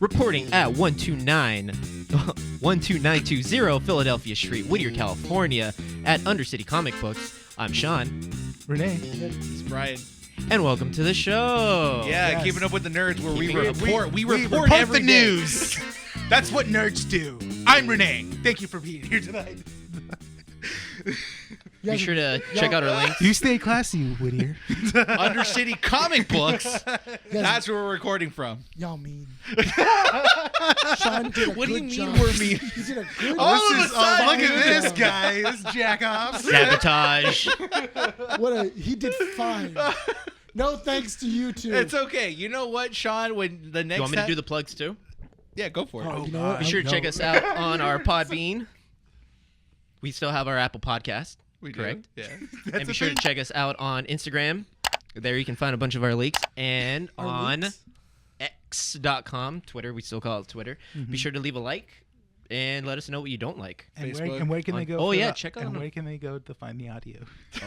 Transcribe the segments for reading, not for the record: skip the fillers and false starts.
Reporting at 12920 Philadelphia Street, Whittier, California, at Undercity Comic Books. I'm Sean. Rene. It's Bryan. And welcome to the show. Yeah, Yes. Keeping up with the nerds, where we Keeping- report every the day. news. That's what nerds do. I'm Rene. Thank you for being here tonight. Be sure to check out our links. You stay classy, Whittier. Undercity Comic Books. That's where we're recording from. Y'all mean. Sean did a What do you good mean job. we're mean? He did a good All job. of a sudden, look at this dude. guy. This jack-off. Sabotage. He did fine. No thanks to you two. It's okay. You know what, Sean? When the next You want me to do the plugs too? Yeah, go for it. Oh, you know what? Be sure to check us out on our Podbean. We still have our Apple Podcast. We do. Correct. Yeah. And be sure to check us out on Instagram. There you can find a bunch of our leaks. And Our on leaks? X.com, Twitter, we still call it Twitter. Be sure to leave a like and let us know what you don't like. And Facebook. where can they go? Oh, for yeah, the- check out And them. where can they go to find the audio?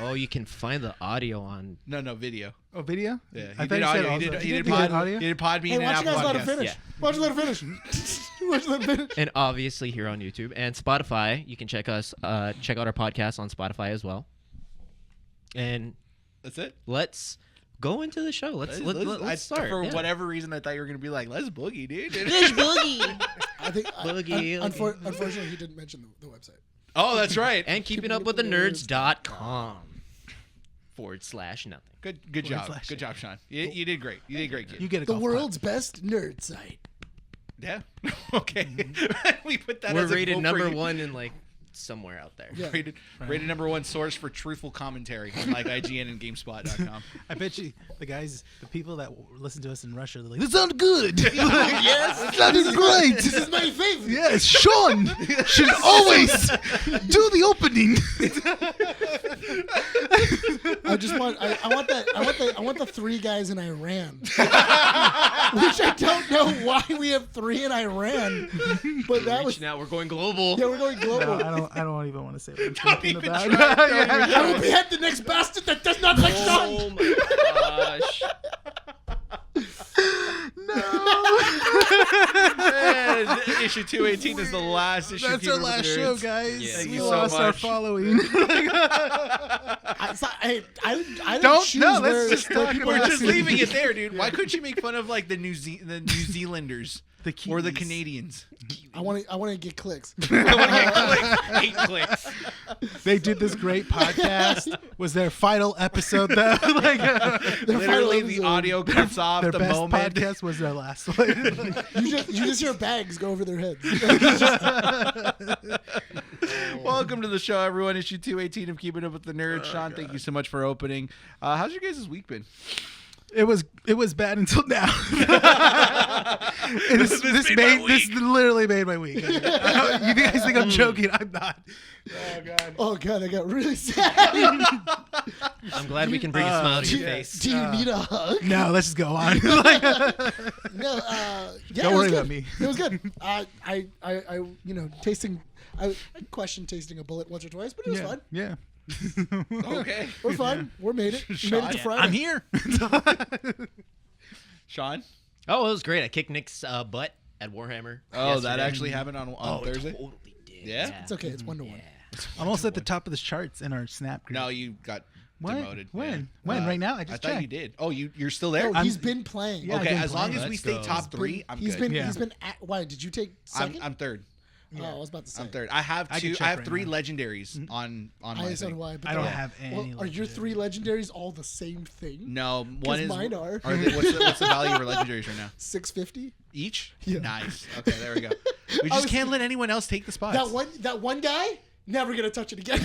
Oh, you can find the audio on. No, video. Oh, video? Yeah, I he thought did you said audio. also. He did You pod. audio? He did Podbean Hey, and why don't you Apple guys let him Podcasts. finish? Yeah. Why don't you let him finish? Why don't you let him finish? And obviously here on YouTube and Spotify. You can check out our podcast on Spotify as well. And That's it. let's go into the show. Let's start. For yeah. whatever reason, I thought you were gonna be like, "Let's boogie, dude." Let's boogie. I think, Boogie, unfortunately, he didn't mention the website. Oh, that's right. And keepingupwiththenerds.com/nothing. Good job. slash Good job, Sean. You did great. You did great, kid. You get a The golf world's best nerd site. Yeah. Okay. We put that. We're as a rated quote number for you. one in like somewhere out there. Yeah. Rated number one source for truthful commentary on like IGN and GameSpot.com. I bet you the people that listen to us in Russia, they're like, "This sounds good." Yes, It sounded great. This is my favorite. Yes, Sean should always do the opening. I just want. I want the three guys in Iran. Which I don't know why we have three in Iran, but that was. Now we're going global. Yeah, we're going global. No, I don't even want to say what I'm Don't thinking even about. try. Don't Yeah. even I will behead the next bastard that does not like Sean. Oh my gosh. And issue 218 is the last issue. That's Keeping our Up with last the show, Nerds. guys. Yeah. Thank we you so lost our much. following. I Don't- choose no, let's where, just where talk people We're about just ask me. leaving it there, dude. Why couldn't you make fun of like the New Zealanders or the Kiwis. Canadians? I want to get clicks. 8 clicks. They did this great podcast. Was their final episode though? Literally, the audio cuts off Their the best moment. podcast was their last one. You just hear bags go over their heads. Welcome to the show, everyone. Issue 218 of Keeping Up with the Nerds. Sean, thank you so much for opening. How's your guys' week been? It was bad until now. This literally made my week. You guys think I'm joking? I'm not. Oh god. Oh god, I got really sad. I'm glad we can bring a smile to your face. Do you need a hug? No, let's just go on. No. Yeah, Don't it was worry good. about me. It was good. I tasting. I questioned tasting a bullet once or twice, but it was fun. Yeah. Okay. We're fine. We made it. We made it to Friday. I'm here. Sean? Oh, it was great. I kicked Nick's butt at Warhammer. Oh, that yesterday. actually happened on Thursday? It totally did. Yeah? It's okay. It's 1-1. Almost at the top of the charts in our Snap group. No, you got What? demoted. When? Yeah. When? Right now? I just thought checked. you did. Oh, you're still there? No, he's been playing. Yeah, I've Okay, been as long playing. as we Let's stay go. top three, I'm good. He's been at, why did you take second? I'm third. Oh, I was about to say. I'm third. I have I can two. check I have right 3 now. legendaries on my I so thing. do I. But I don't they're- have any. Are your 3 legendaries all the same thing? No, one is. mine are. What's the value of our legendaries right now? 650. Each? Yeah. Nice. Okay, there we go. We I just was- can't let anyone else take the spots. That one guy, never gonna touch it again.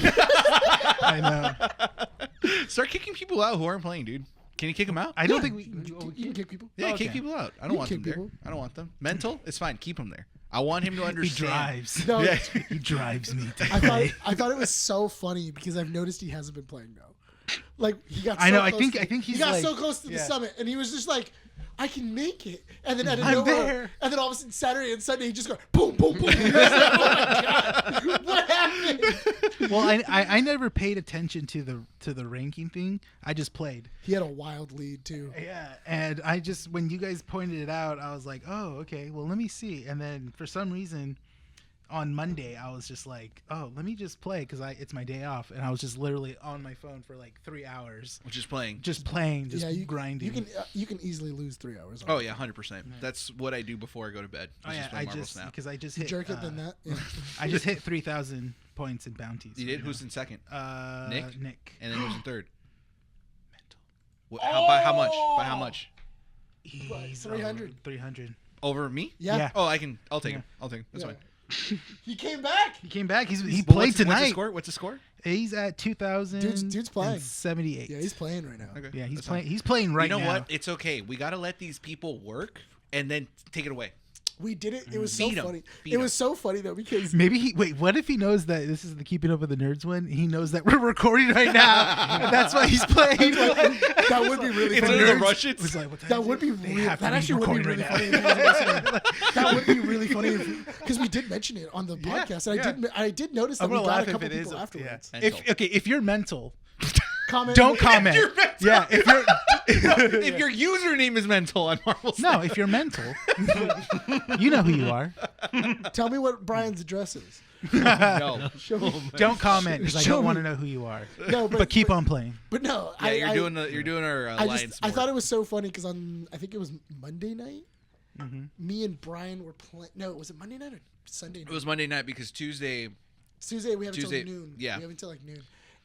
I know. Start kicking people out who aren't playing, dude. Can you kick them out? I don't think we. You can kick people. Yeah, Okay. kick people out. I You don't want them kick there. people. I don't want them. Mental, it's fine. Keep them there. I want him to He understand. drives. No, Yeah. He drives me to I play. thought it was so funny because I've noticed he hasn't been playing now. Like he got. So I know, I close think- to- I think he's he got like- so close to the yeah. summit, and he was just like, "I can make it," and then out of I'm nowhere, there. and then all of a sudden Saturday and Sunday he just goes boom, boom, boom. He was like, oh my god, what happened? Well, I never paid attention to the ranking thing. I just played. He had a wild lead too. Yeah, and I just when you guys pointed it out, I was like, oh, okay. Well, let me see. And then for some reason, on Monday, I was just like, oh, let me just play because it's my day off, and I was just literally on my phone for like 3 hours. Which is playing. Just grinding. You can easily lose 3 hours. Oh yeah, 100%. That's what I do before I go to bed. Oh yeah, because I just hit. Jerk it than that. Yeah. I just hit 3,000 points in bounties. You did? Who's in second? Nick. Nick. And then who's in third? Mental. By how much? By how much? He's 300. 300. Over me? Yeah. Oh, I'll take him. I'll take him. That's Yeah. fine. He came back. He came back. He Well, played tonight. What's the score? He's at 2,000. Dude's playing. 78. Yeah, he's playing right now. Okay. Yeah, he's That's playing. fine. He's playing right now. You know what? It's okay. We got to let these people work and then take it away. We did it. It was so Beat 'em. funny. Beat It 'em. was so funny though because Maybe what if he knows that this is the Keeping Up with the Nerds one? He knows that we're recording right now. And that's why he's playing. that would be really It's funny. under the Russians. It's like, what time That is would it? be They real. have to That be actually would be recording really right funny. If he was listening. That would be really funny because we did mention it on the podcast. And I did notice that I'm we gonna got laugh a if couple it is. people afterwards. Mental. If you're mental, Comment. don't comment. Yeah, if you're If your username is mental on Marvel no, if you're mental, you know who you are. Tell me what Brian's address is. no. Show me. Don't comment because I Show don't want to me. know who you are. No, But keep on playing. But no, Yeah, you're I, doing our I alliance. just I thought it was so funny because I think it was Monday night. Mm-hmm. Me and Brian were playing. No, was it Monday night or Sunday night? It was Monday night because Tuesday. Tuesday. We have Tuesday, until noon. yeah. We have until like noon.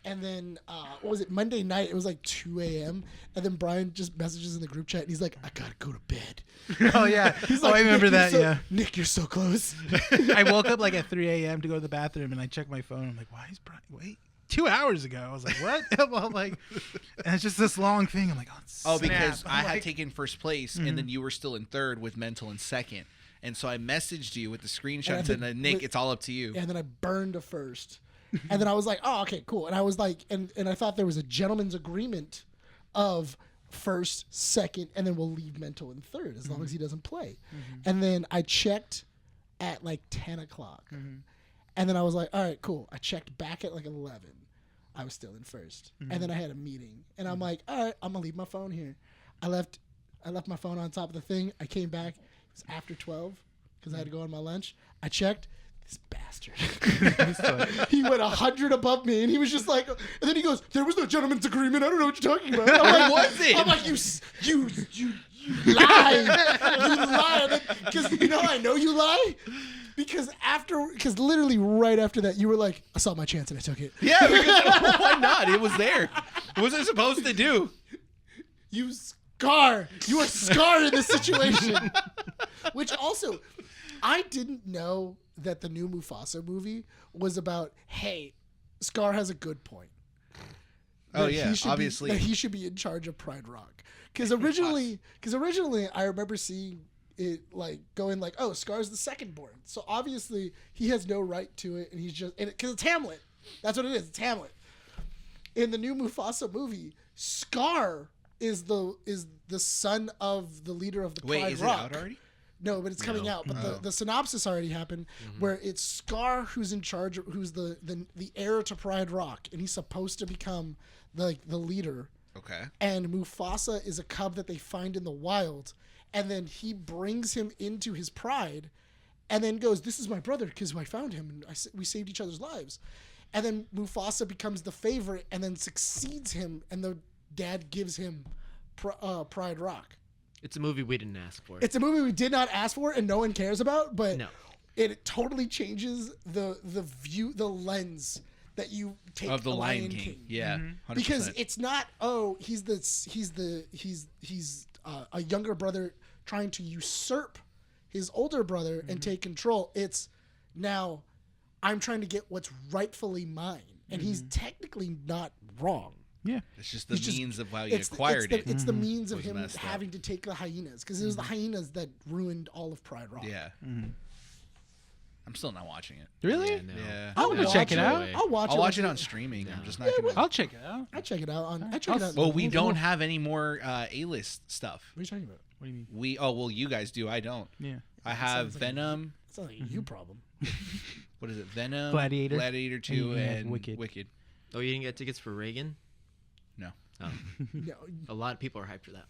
And then what was it? Monday night. It was like 2 a.m. And then Brian just messages in the group chat. And he's like, "I gotta go to bed." Oh yeah. He's I remember "Nick, that. you're so- Yeah. Nick, you're so close. I woke up like at 3 a.m. to go to the bathroom, and I checked my phone. I'm like, why is Brian? Wait, 2 hours ago. I was like, what? Well, like, and it's just this long thing. I'm like, Oh, snap. because I'm I had like- taken first place, and then you were still in third with mental in second. And so I messaged you with the screenshot and think said, Nick, with- it's all up to you. And then I burned a first. And then I was like, oh, okay, cool. And I was like, and I thought there was a gentleman's agreement of first, second, and then we'll leave mental in third as long as he doesn't play. And then I checked at like 10 o'clock. And then I was like, all right, cool. I checked back at like 11. I was still in first. And then I had a meeting. And I'm like, all right, I'm going to leave my phone here. I left my phone on top of the thing. I came back. It was after 12 because I had to go on my lunch. I checked. This bastard. He went 100 above me, and he was just like, and then he goes, "There was no gentleman's agreement. I don't know what you're talking about." I'm like, was it? I'm like, you lie, you lie, because you know I know you lie. Because literally right after that, you were like, "I saw my chance and I took it." Yeah, because why not? It was there. What was I supposed to do? You are Scar in this situation. Which also, I didn't know that the new Mufasa movie was about, hey, Scar has a good point. Oh, That yeah, he should obviously. that he should be in charge of Pride Rock. Because originally I remember seeing it like going like, oh, Scar's the second born. So obviously he has no right to it, and he's just, because it's Hamlet. That's what it is. It's Hamlet. In the new Mufasa movie, Scar is the son of the leader of the Pride Wait, is Rock. it out already? No, but it's coming out. But the synopsis already happened, where it's Scar who's in charge, who's the heir to Pride Rock, and he's supposed to become the leader. Okay. And Mufasa is a cub that they find in the wild, and then he brings him into his pride, and then goes, "This is my brother because I found him, and we saved each other's lives." And then Mufasa becomes the favorite, and then succeeds him, and the dad gives him Pride Rock. It's a movie we didn't ask for. It's a movie we did not ask for and no one cares about, but No. it totally changes the view, the lens that you take Of the a Lion King. Yeah. 100%. Because it's not, oh, he's a younger brother trying to usurp his older brother and take control. It's now I'm trying to get what's rightfully mine, and he's technically not wrong. Yeah. It's just the He's just- means of how you It's acquired it. It's the means of Was him messed up. having to take the hyenas, because it was the hyenas that ruined all of Pride Rock. Yeah. I'm still not watching it. Really? Yeah, no. Yeah. I'll gonna watch check it out. I'll watch I'll it. watch it on streaming. I'm just not gonna. I'll check it out. I check it out on. I check it out. Well, we don't have any more A-list stuff. What are you talking about? What do you mean? Well, you guys do. I don't. Yeah. I have sounds like a- Venom. It's not like a you problem. what is it? Venom, Gladiator. Gladiator 2, And and Wicked. Oh, you didn't get tickets for Reagan? No. Oh. No, A lot of people are hyped for that.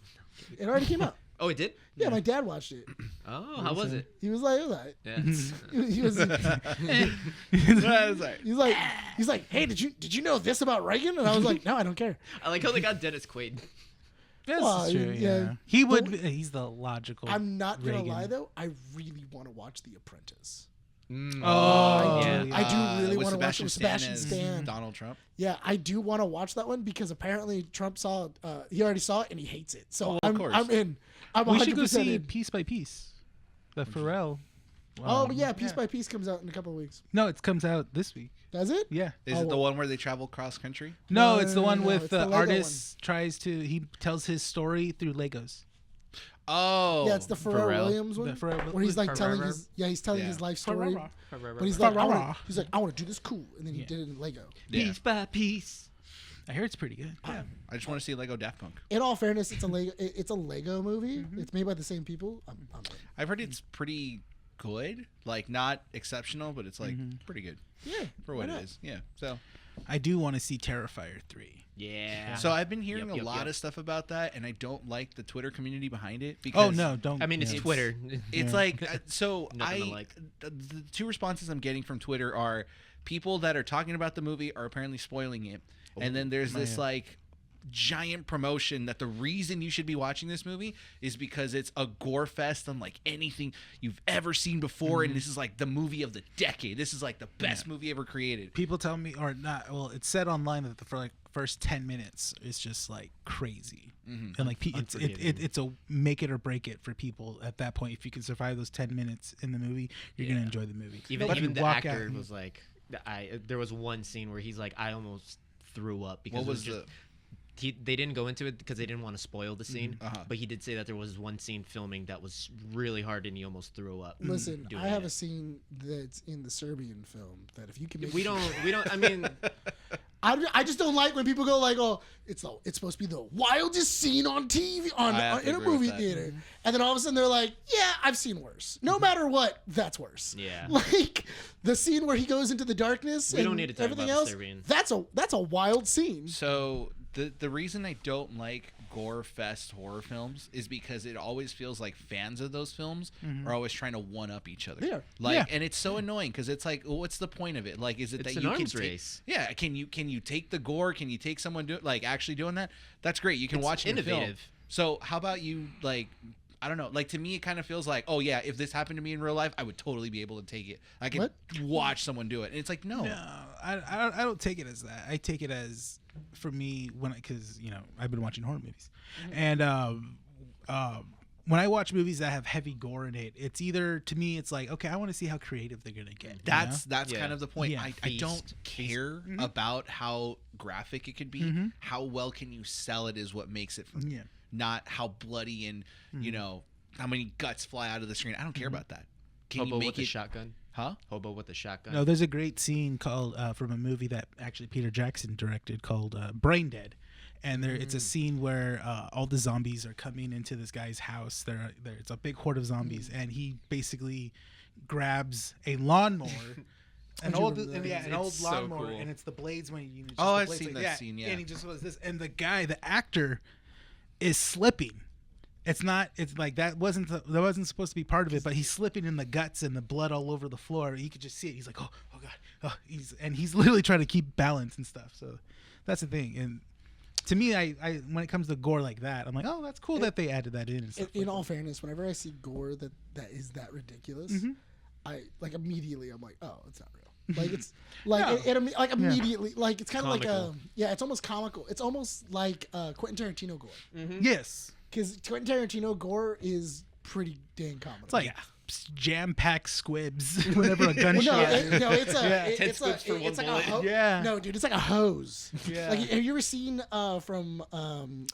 it already came out. Oh, it did? Yeah, my dad watched it. Oh, how was it? He was like, it was all right. Yeah. He was. Sorry. He's like, hey, did you know this about Reagan? And I was like, no, I don't care. I like how they got Dennis Quaid. That's Well, true. yeah. Yeah, he would. But- He's the logical. I'm not gonna Reagan. lie though, I really want to watch The Apprentice. Oh, yeah. I do really with want to watch it with Sebastian as Stan. Donald Trump. Yeah, I do want to watch that one because apparently Trump saw he already saw it and he hates it. So of course. I'm in. I'm we 100% should go see in. Piece by Piece. The Pharrell. Oh yeah, Piece by Piece comes out in a couple of weeks. No, it comes out this week. Does it? Yeah. Is it the one where they travel cross country? No, No, it's the no, one no, with it's the the Lego artist he tells his story through Legos. Oh. Yeah, it's the Pharrell Pharrell. Williams one. The Pharrell- where he's like telling Pharrell. he's telling Yeah. his life story. Pharrell. But he's like, Pharrell. I want to do this cool, and then he Yeah. did it in Lego. Yeah. Piece by piece. I hear it's pretty good. Yeah. I just want to see Lego Daft Punk. In all fairness, it's a Lego movie. It's made by the same people. I'm in. I've heard it's pretty good. Like, not exceptional, but it's like pretty good Yeah, for why what it not? is. Yeah. So I do want to see Terrifier 3. Yeah. So I've been hearing Yep, a lot yep. of stuff about that, and I don't like the Twitter community behind it Oh because no, don't. I mean, it's yeah. Twitter. it's like so Nothing to I like. the two responses I'm getting from Twitter are people that are talking about the movie are apparently spoiling it, and then there's this like giant promotion that the reason you should be watching this movie is because it's a gore fest unlike anything you've ever seen before, and this is like the movie of the decade. This is like the best movie ever created. People tell me, or not. Well, it's said online that for like first 10 minutes is just like crazy, and like it's a make it or break it for people at that point. If you can survive those 10 minutes in the movie, you're gonna enjoy the movie. Even But if you the walk actor out- was like, there was one scene where he's like, I almost threw up because What it was was just. They didn't go into it because they didn't want to spoil the scene, Uh-huh. but he did say that there was one scene filming that was really hard and he almost threw up. Listen, doing I have it. a scene that's in the Serbian film that if you can make We don't. I mean, I just don't like when people go like, oh, it's supposed to be the wildest scene on TV I have to in a agree with movie that. theater, and then all of a sudden they're like, yeah, I've seen worse. No matter what, that's worse. Yeah. Like the scene where he goes into the darkness. We and don't need to talk everything about the else. Serbian. That's a wild scene. So the reason I don't like gore fest horror films is because it always feels like fans of those films are always trying to one up each other. Yeah. Like, Yeah. and it's so annoying because it's like, well, what's the point of it? Like, is it It's that an you can arms take? race. Yeah. Can you take the gore? Can you take someone actually doing that? That's great. You can It's watch it in the film. innovative. So how about you like? I don't know. Like to me, it kind of feels like, oh yeah, if this happened to me in real life, I would totally be able to take it. I could What? watch someone do it, and it's like, no. No, I don't take it as that. I take it as, for me, because I've been watching horror movies, and when I watch movies that have heavy gore in it, it's either, to me, it's like, okay, I want to see how creative they're gonna get. That's Yeah. kind of the point. Yeah. I don't care about how graphic it could be. How well can you sell it is what makes it for me. Yeah. Not how bloody and how many guts fly out of the screen. I don't care about that. Can Hobo you make with the it? shotgun. Huh? Hobo with the shotgun. No, there's a great scene called from a movie that actually Peter Jackson directed called Brain Dead, and it's a scene where all the zombies are coming into this guy's house. There, it's a big horde of zombies, and he basically grabs a lawnmower. An old It's so lawnmower, cool. and it's the blades when you. Just Oh, the I've blades seen like that scene, yeah. And he just goes this, and the actor, is slipping. It's not. It's like that wasn't supposed to be part of it, but he's slipping in the guts and the blood all over the floor. You could just see it. He's like, oh god, he's literally trying to keep balance and stuff. So that's the thing. And to me, I when it comes to gore like that, I'm like, oh, that's cool that they added that in. And stuff In like all that. fairness, whenever I see gore that is that ridiculous, I like immediately I'm like, oh, it's not real. Like it's like like immediately like it's kind of like Comical. it's almost comical. It's almost like Quentin Tarantino gore, Yes, because Quentin Tarantino gore is pretty dang comical. it's like jam-packed squibs whenever a well, gunshot. it's a Yeah. it's squibs for it's one like a bullet. Yeah. no, dude, it's like a hose. Yeah. Like, have you ever seen from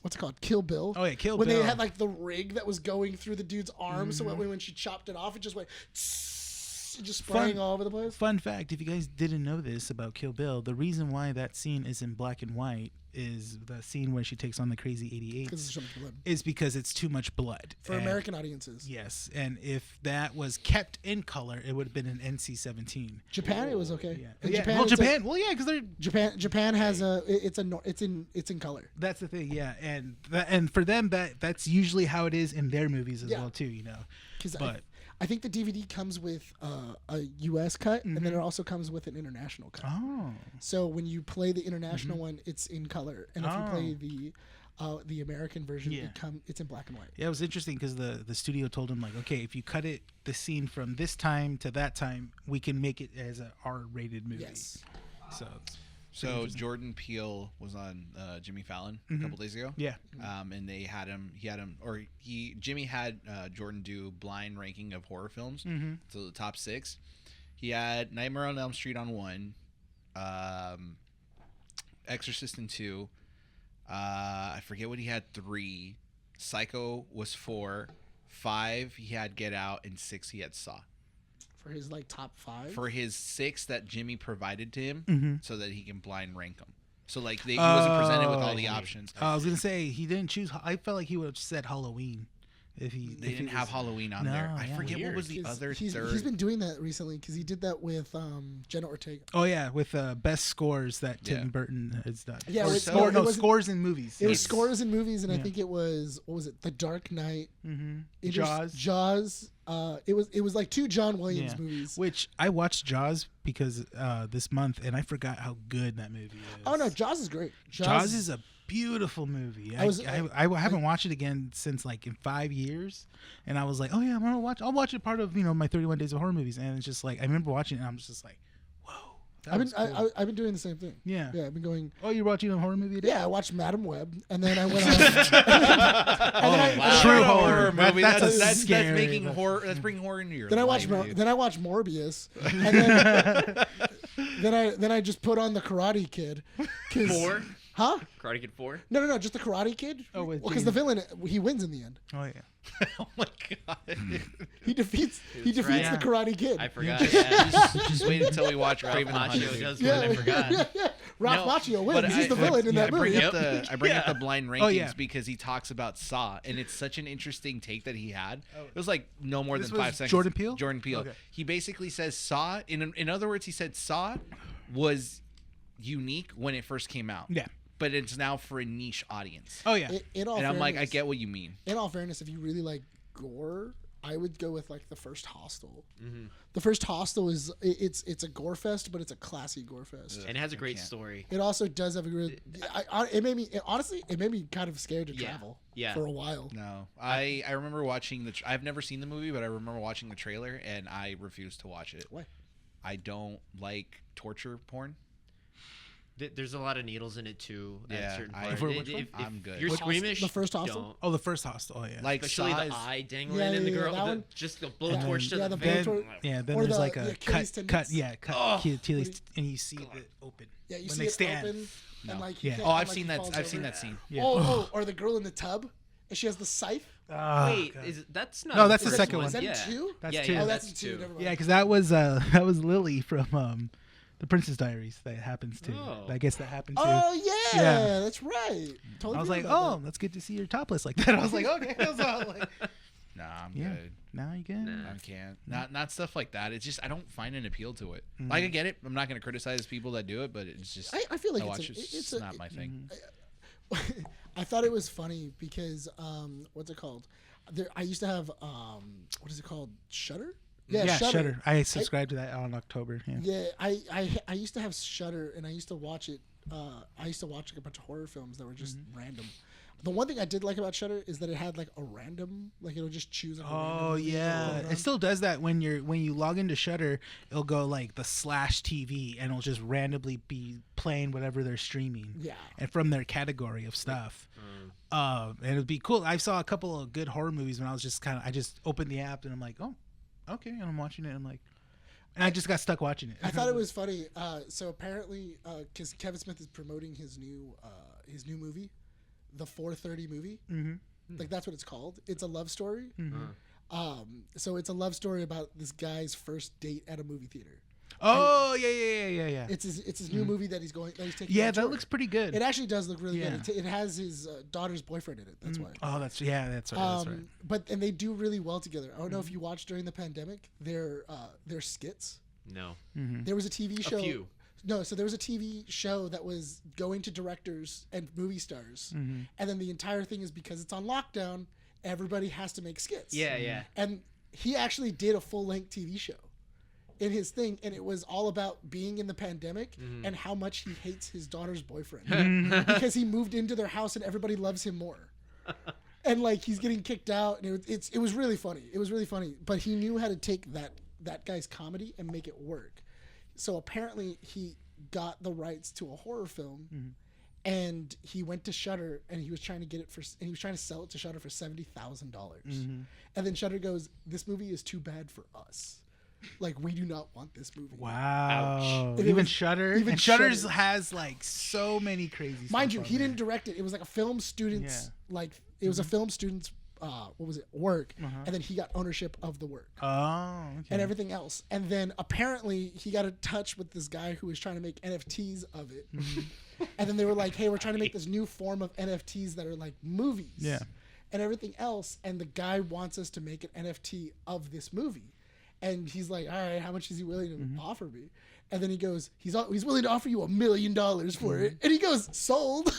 what's it called, Kill Bill? Oh, yeah, Kill when Bill. they had like the rig that was going through the dude's arm, so when she chopped it off, it just went. just spraying all over the place. Fun fact: if you guys didn't know this about Kill Bill, the reason why that scene is in black and white is the scene where she takes on the crazy 88 is because it's too much blood for American audiences. Yes, and if that was kept in color, it would have been an NC-17. Japan, it was okay. Yeah. Japan, because they're Japan has it's in color. That's the thing, yeah, and for them that's usually how it is in their movies as well too, you know. But I think the DVD comes with a U.S. cut, and then it also comes with an international cut. Oh. So when you play the international one, it's in color, and if you play the American version, it's in black and white. Yeah, it was interesting because the studio told him, like, okay, if you cut the scene from this time to that time, we can make it as a R-rated movie. Yes. So Jordan Peele was on Jimmy Fallon a couple days ago. Yeah. And Jimmy had Jordan do blind ranking of horror films. So the top 6. He had Nightmare on Elm Street on 1, Exorcist in 2. I forget what he had 3. Psycho was 4. 5 he had Get Out, and 6 he had Saw. For his top 5? For his 6 that Jimmy provided to him so that he can blind rank them. So he wasn't presented with all the options. I was going to say, he didn't choose. I felt like he would have said Halloween. They didn't have Halloween on there. I forget what was the other third. He's been doing that recently because he did that with Jenna Ortega. Oh yeah, with best scores that Tim Burton has done. Yeah, scores in movies. It was scores in movies, and I think it was The Dark Knight, Jaws. It was like 2 John Williams movies. Which I watched Jaws because this month, and I forgot how good that movie is. Oh no, Jaws is great. Jaws is a beautiful movie. I haven't watched it again since in 5 years, and I was like, oh yeah, I'll watch it part of my 31 Days of Horror Movies, and it's just I remember watching it, and I'm just like, whoa. I've been doing the same thing. Yeah, I've been going. Oh, you're watching a horror movie a day? Yeah, I watched Madam Web, and then I went on. True horror movie. That's scary, making horror. That's bringing horror into your life. Then I watched Morbius, and then I just put on the Karate Kid. 4? Huh? Karate Kid 4? No, just the Karate Kid. Oh, because the villain, he wins in the end. Oh yeah. Oh my god. He defeats the Karate Kid. I forgot. Yeah. just wait until we watch Raven the Hunter. I forgot. Ralph Macchio wins. He's the villain in that movie. I bring up the blind rankings because he talks about Saw, and it's such an interesting take that he had. It was no more than 5 seconds. Jordan Peele? Jordan Peele. Okay. He basically says Saw. In other words, he said Saw was unique when it first came out. Yeah. But it's now for a niche audience. Oh yeah. And I'm like, I get what you mean. In all fairness, if you really like gore, I would go with the first Hostel. The first Hostel is it's a gore fest, but it's a classy gore fest, and it has a great story. It also does have a good. It made me kind of scared to travel. For a while. No, I remember watching I've never seen the movie, but I remember watching the trailer, and I refused to watch it. Why? I don't like torture porn. There's a lot of needles in it too. Yeah, at certain parts. I'm good. You're squeamish. The first Hostel. Don't. Oh, the first Hostel. Oh yeah. Especially the eye dangling in the girl. Just the blowtorch to the face. Then there's a cut. Achilles, and you see it open. Yeah, you when see they it stand. open. No. And I've seen that. I've seen that scene. Yeah. Or the girl in the tub, and she has the scythe. Wait, that's not. No, that's the second one. Is that in 2? That's 2. Oh, that's 2. Never mind. Yeah, because that was Lily from The Princess Diaries. That happens to. I guess that happened to. Oh yeah, that's right. Totally. I was like, oh, that's good to see you're topless like that. I was like, okay. I was all like, nah, I'm good. Now you can. I can't. Not stuff like that. It's just I don't find an appeal to it. I get it. I'm not going to criticize people that do it, but it's just I feel like it's not my thing. I thought it was funny because what's it called? I used to have what is it called? Shudder? Yeah, Shudder. I subscribed to that on October. Yeah, I used to have Shudder, and I used to watch it. I used to watch a bunch of horror films that were just random. The one thing I did like about Shudder is that it had a random, it'll just choose. Oh yeah, it still does that when you log into Shudder, it'll go the /TV, and it'll just randomly be playing whatever they're streaming. Yeah, and from their category of stuff. And it'd be cool. I saw a couple of good horror movies when I was just I just opened the app and I'm like, oh, okay, and I'm watching it. And I'm like, and I just got stuck watching it. I thought it was funny. So apparently, because Kevin Smith is promoting his new movie, the 4:30 movie. That's what it's called. It's a love story. So it's a love story about this guy's first date at a movie theater. Oh, yeah. It's his new movie that he's taking. Yeah, on that tour. looks pretty good. It actually does look really Yeah. good. It has his daughter's boyfriend in it. That's why. Oh, that's right. That's right. But they do really well together. I don't know if you watched during the pandemic their skits. No. There was a TV show. A few. No, so there was a TV show that was going to directors and movie stars, and then the entire thing is because it's on lockdown, everybody has to make skits. Yeah. And he actually did a full-length TV show in his thing, and it was all about being in the pandemic and how much he hates his daughter's boyfriend because he moved into their house and everybody loves him more. And like he's getting kicked out, and it was really funny. It was really funny, but he knew how to take that guy's comedy and make it work. So apparently he got the rights to a horror film, and he went to Shudder, and he was trying to sell it to Shudder for $70,000. And then Shudder goes, "This movie is too bad for us. Like, we do not want this movie." Wow. Ouch. Even Shudder. Even And Shudder's Shudder. has like so many crazy. Mind stuff you, on he there. didn't direct it. It was like a film student's it was a film student's work, and then he got ownership of the work. Oh, okay. And everything else. And then apparently he got in touch with this guy who was trying to make NFTs of it. And then they were like, "Hey, we're trying to make this new form of NFTs that are like movies." Yeah. And everything else. And the guy wants us to make an NFT of this movie. And he's like, "All right, how much is he willing to offer me?" And then he goes, he's willing to offer you $1 million for it. And he goes, "Sold."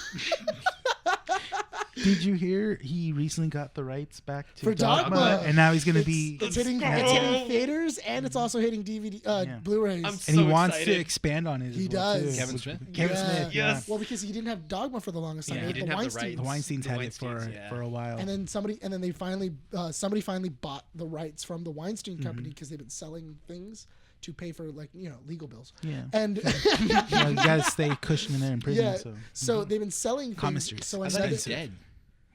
Did you hear he recently got the rights back to For Dogma. and now he's going to be It's hitting theaters, and it's also hitting DVD, Blu-rays. I'm and he so wants excited. to expand on it. He as well, does. too. Kevin Smith? Kevin Yeah. Smith. Yes. Well, because he didn't have Dogma for the longest time. Yeah. He He had didn't the have the Weinsteins. The Weinsteins The had it Weinsteins, yeah. for a while. And then somebody finally bought the rights from the Weinstein company because they've been selling things to pay for legal bills. Yeah. And you gotta stay cushioning there in prison. yeah, So. so they've been selling things. Commissaries. So I thought another, he was dead.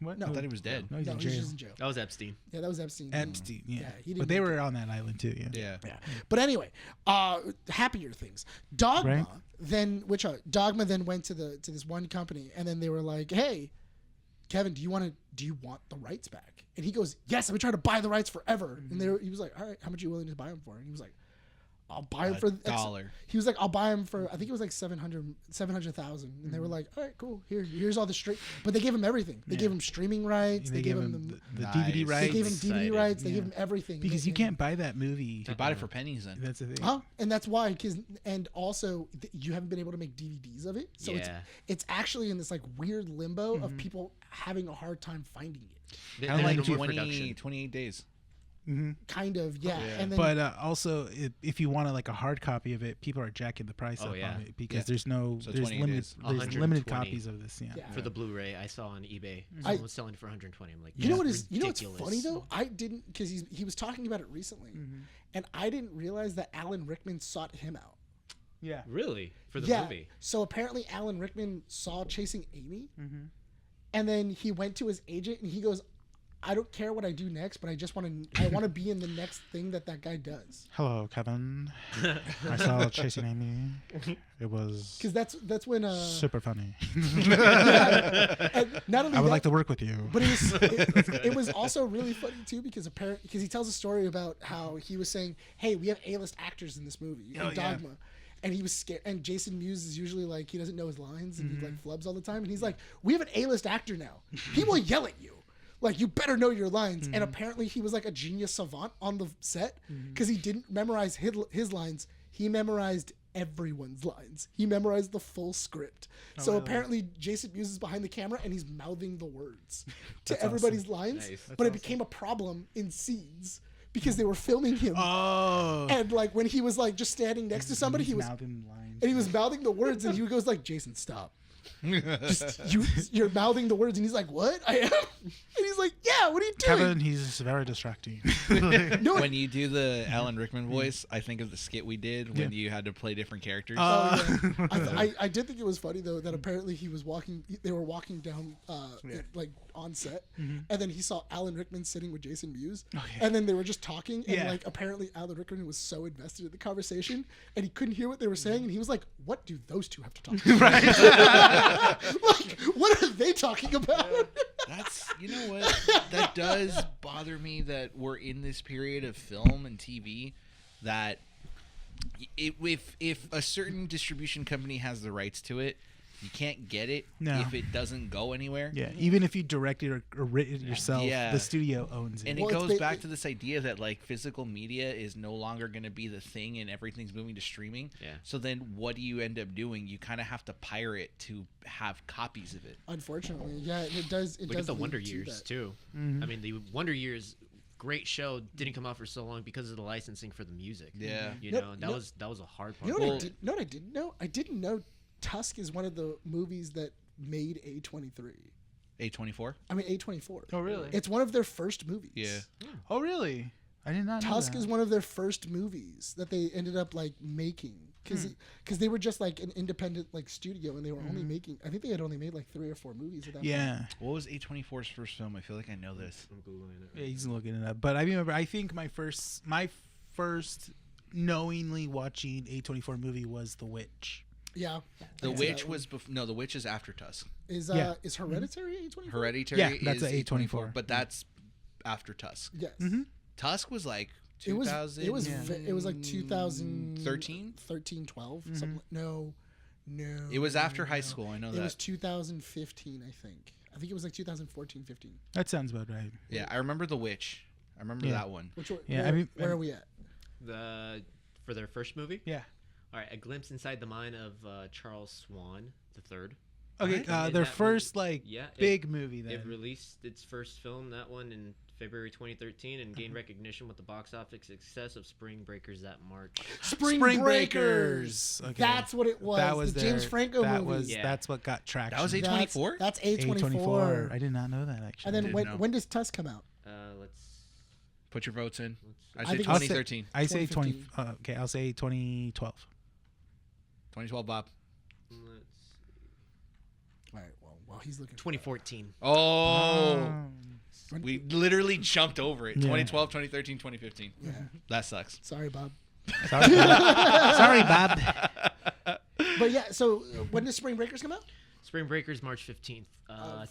What? No. I thought he was dead. No, he's no, in he's jail. just in jail. That was Epstein. Yeah, that was Epstein. Epstein, yeah. he But didn't they do were on that island too, yeah. Yeah. Yeah. But anyway, happier things. Dogma Right. Dogma then went to this one company, and then they were like, "Hey, Kevin, do you want the rights back?" And he goes, "Yes, I've been trying to buy the rights forever." And he was like, "All right, how much are you willing to buy them for?" And he was like, "I'll buy them for $1." He was like, "I'll buy them for," I think it was like 700,000. And they were like, "All right, cool. Here's all the straight." But they gave him everything. They gave him streaming rights. They gave him the Nice. DVD They rights. they gave him DVD Excited. rights. They Yeah. gave him everything. Because you can't buy that movie. He bought it for pennies then. That's the thing. Huh? And that's why, and also you haven't been able to make DVDs of it, so Yeah. it's actually in this like weird limbo of people having a hard time finding it. They- Kind they of had like more production. 28 days. Kind of, yeah. Yeah. And then, But also, if you want a hard copy of it, people are jacking the price Oh, up yeah. on it because Yeah. there's So 28 limited days. there's 120. limited copies of this. Yeah. Yeah. For the Blu-ray, I saw on eBay. I- Someone was selling it for 120. I'm like, you know that's what's ridiculous. funny though? I didn't, because he was talking about it recently, and I didn't realize that Alan Rickman sought him out. Yeah. Really? For the Yeah. movie? So apparently Alan Rickman saw Chasing Amy, and then he went to his agent and he goes, "I don't care what I do next, but I want to be in the next thing that guy does." Hello, Kevin. I saw Chasing Amy. It was Because that's when super funny. and not only I would that, like to work with you. but it was also really funny too because he tells a story about how he was saying, "Hey, we have A-list actors in this movie, in Oh, yeah. Dogma." And he was scared. And Jason Mewes is usually like, he doesn't know his lines and he like flubs all the time. And he's like, "We have an A-list actor now. He will yell at you. Like, you better know your lines." And apparently he was like a genius savant on the set because he didn't memorize his lines. He memorized everyone's lines. He memorized the full script. So really? apparently Jason Mewes is behind the camera and he's mouthing the words to That's everybody's lines. Nice. But it became a problem in scenes because they were filming him. Oh. And like when he was like just standing next to somebody, he was mouthing lines. and he was mouthing the words, and he goes like, "Jason, stop! Just you're mouthing the words." And he's like, "What? I am?" And he's like, "Yeah, what are you doing?" Kevin, he's very distracting. No, When you do the Alan Rickman voice, I think of the skit we did when you had to play different characters. Oh, yeah. I did think it was funny though that apparently they were walking down like on set, and then he saw Alan Rickman sitting with Jason Mewes, and then they were just talking, and Yeah. like apparently Alan Rickman was so invested in the conversation, and he couldn't hear what they were saying, and he was like, "What do those two have to talk about?" Like, what are they talking about? That's, you know what? That does bother me that we're in this period of film and TV that if a certain distribution company has the rights to it, you can't get it if it doesn't go anywhere. Yeah, even if you direct it or write it yourself, Yeah. the studio owns it. And it goes back to this idea that like physical media is no longer going to be the thing and everything's moving to streaming. Yeah. So then what do you end up doing? You kind of have to pirate to have copies of it. Unfortunately, yeah, it does. It Look does at the lead Wonder to Years that. too. Mhm. I mean, the Wonder Years, great show, didn't come out for so long because of the licensing for the music. Yeah. You No, know, that no. was a hard part. You know Well- what I didn't know? I didn't know Tusk is one of the movies that made A23. A24? I mean A24. Oh, really? It's one of their first movies. Yeah. Oh, really? I did not know Tusk that. is one of their first movies that they ended up like making because they were just like an independent like studio and they were only making. I think they had only made like 3 or 4 movies at that point. Yeah. What was A24's first film? I feel like I know this. I'm googling it. Yeah, he's looking it up. But I remember, I think my first knowingly watching A24 movie was The Witch. Yeah. The That's Witch that was no, The Witch is after Tusk. is Yeah. is Hereditary A24? Hereditary Yeah, that's is a A24, A24. but that's after Tusk. Yes. Mm-hmm. Tusk was like It was 2000. it was like 2013, 13? 12, Mm-hmm. something. No. It was after no. high school. I know It was that. 2015, I think. I think it was like 2014, 15. That sounds about right. Yeah, I remember The Witch. I remember Yeah. that one. Which one? Yeah, where, I mean- where are we at? For their first movie. Yeah. All right, a glimpse inside the mind of Charles Swan III. Okay, What? their And that first like Yeah, big movie then. It released its first film, that one, in February 2013, and gained recognition with the box office success of Spring Breakers that March. Spring Breakers. Okay. That's what it was. That was the their, James Franco that movie. Was Yeah. That's what got traction. That was A24? That's A24. A24. I did not know that actually. And then Didn't know. when does Tusk come out? Let's. Put your votes in. I I say think- 2013. I say 20. 2015. Okay, I'll say 2012. 2012, Bob. Let's All right. Well, while he's looking. 2014. Oh. When- We literally jumped over it. Yeah. 2012, 2013, 2015. Yeah. That sucks. Sorry, Bob. Sorry, Sorry, Bob. But yeah. So when does Spring Breakers come out? Spring Breakers March 15th,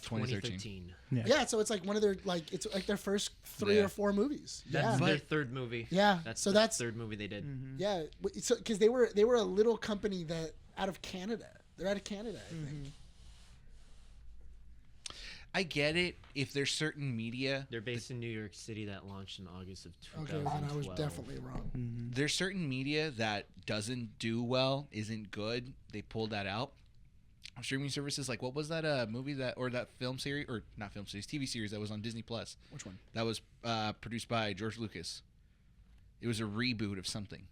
2013. Yeah. So it's like one of their like it's like their first 3 Yeah. or 4 movies. That's Yeah. their third movie. Yeah, That's so the that's- third movie they did. Yeah. So because they were a little company that out of Canada. They're out of Canada, I think. I get it if there's certain media. They're based in New York City that launched in August of Okay, 2012. then I was definitely wrong. There's certain media that doesn't do well, isn't good. They pulled that out. Streaming services like what was that movie that or that film series or not film series TV series that was on Disney Plus Which one? that was produced by George Lucas. It was a reboot of something.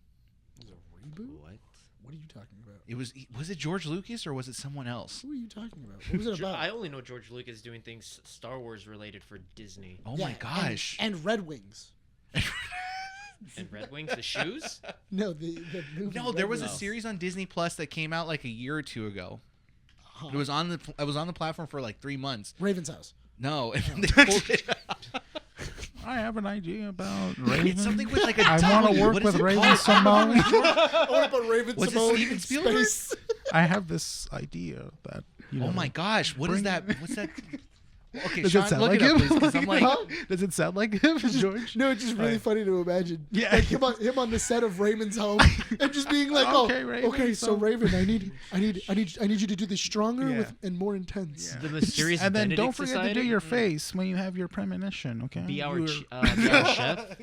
Was it a reboot? What? What are you talking about? It was it George Lucas or was it someone else? Who are you talking about? What was it about? I only know George Lucas doing things Star Wars related for Disney. Oh Yeah, my gosh! And Red Wings. And Red Wings, the shoes? No, the movie. No, Red there was a Wings. series on Disney Plus that came out like a year or two ago. Huh. It was on the platform for like 3 months. Raven's House. No, and then they pulled it. I have an idea about It's something with like a I want W. to work What is with it Raven called? Simone. I want to put Raven Was it Simone Steven in Spielberg? space. I have this idea that you know. Oh my gosh! What is bring- that? What's that? Okay, Does Sean, it sound look like it up, him? please, 'cause I'm like, Huh? Does it sound like him, George? No, it's just really Right. funny to imagine. Yeah. Like him on the set of Raven's home and just being like, Okay, Raven, okay, so so- Raven, I need you to do this stronger Yeah. and more intense. The Mysterious And then Benedict don't forget Society? to do your face when you have your premonition. Okay. Be our, You be were- our chef.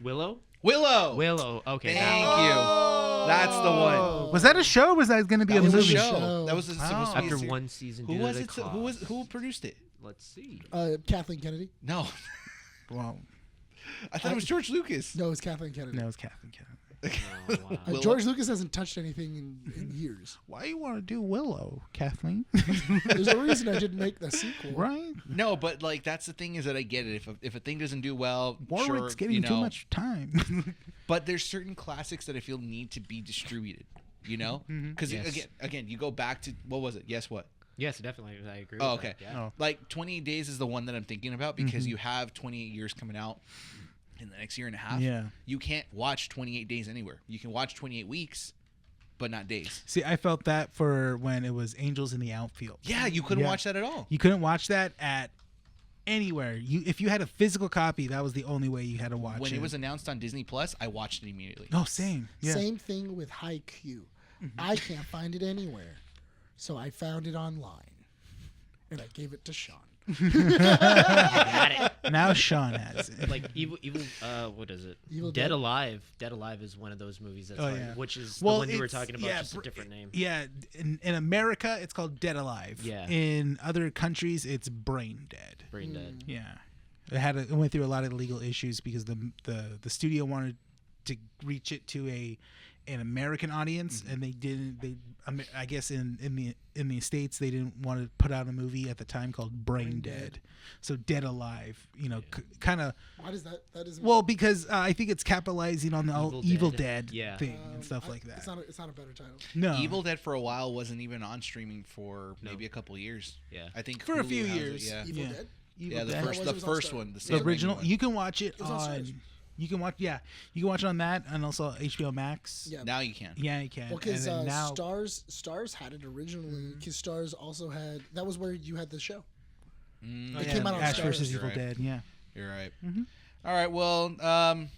Willow? Willow. Willow. Okay. Thank that one. you. That's the one. Was that a show? Or was that going to be That a was a movie? show. That was supposed to be a After series. one season, Who due was to it? the Who cost. produced it? Let's see. Kathleen Kennedy. No, Well, I thought it was George Lucas. No, it's Kathleen Kennedy. no, it's Kathleen Kennedy. Oh, wow. Willow. George Lucas hasn't touched anything in years. Why you want to do Willow, Kathleen? There's a reason I didn't make the sequel. Right? No, but like that's the thing is that I get it. If a thing doesn't do well, Warwick's sure, getting you know, too much time. But there's certain classics that I feel need to be distributed. You know, because Yes. again, you go back to what was it? Yes, what? Yes, definitely. I agree Oh, with okay. that. Yeah. Oh. Like 28 Days is the one that I'm thinking about because you have 28 years coming out in the next year and a half. Yeah. You can't watch 28 days anywhere. You can watch 28 weeks, but not days. See, I felt that for when it was Angels in the Outfield. Yeah, you couldn't Yeah. watch that at all. You couldn't watch that at anywhere. If you had a physical copy, that was the only way you had to watch When it. it was announced on Disney Plus, I watched it immediately. Oh, same. Yeah. Same thing with Haikyuu. I can't find it anywhere, so I found it online, and I gave it to Sean. Got it. Now Sean has it. Like evil. What is it? Evil Dead Dead? Alive. Dead Alive is one of those movies that's Oh, hard, yeah. which is Well, the one you were it's- talking about, yeah, just a different name. Yeah, in America, it's called Dead Alive. Yeah. In other countries, it's Brain Dead. Brain Dead. Yeah, it went through a lot of legal issues because the studio wanted to reach it to an American audience, and they didn't. I guess in the States they didn't want to put out a movie at the time called Brain Dead. So Dead Alive, kind of. Why does that? That isn't. Well, because I think it's capitalizing on the Evil Dead Yeah. thing and stuff like that. It's not a better title. No, Evil Dead for a while wasn't even on streaming for maybe a couple years. Yeah. I think For a Hulu few has it, years. yeah. Evil Yeah. Dead. Evil Yeah, Dead. the It was on first Stars. one, The Sam original. Raimi one. You can watch it was on Stars. on. You can watch. Yeah, you can watch it on that and also HBO Max. Yeah. Now you can. Yeah, you can. Well, because And then now, Stars had it originally. Because Stars also had that was where you had the show. Mm, It came out on Ash Stars. versus You're Evil right. Dead. Yeah. You're right. Mhm. All right. Well,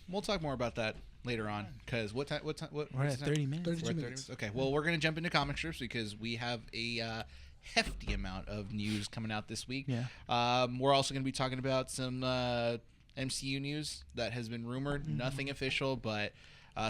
we'll talk more about that later on. Because what time? We're what's at the time? 30 minutes. 32 We're at 30 minutes. Okay. Well, we're gonna jump into comic strips because we have a hefty amount of news coming out this week. Yeah. We're also gonna be talking about some MCU news that has been rumored. Mm-hmm. Nothing official, but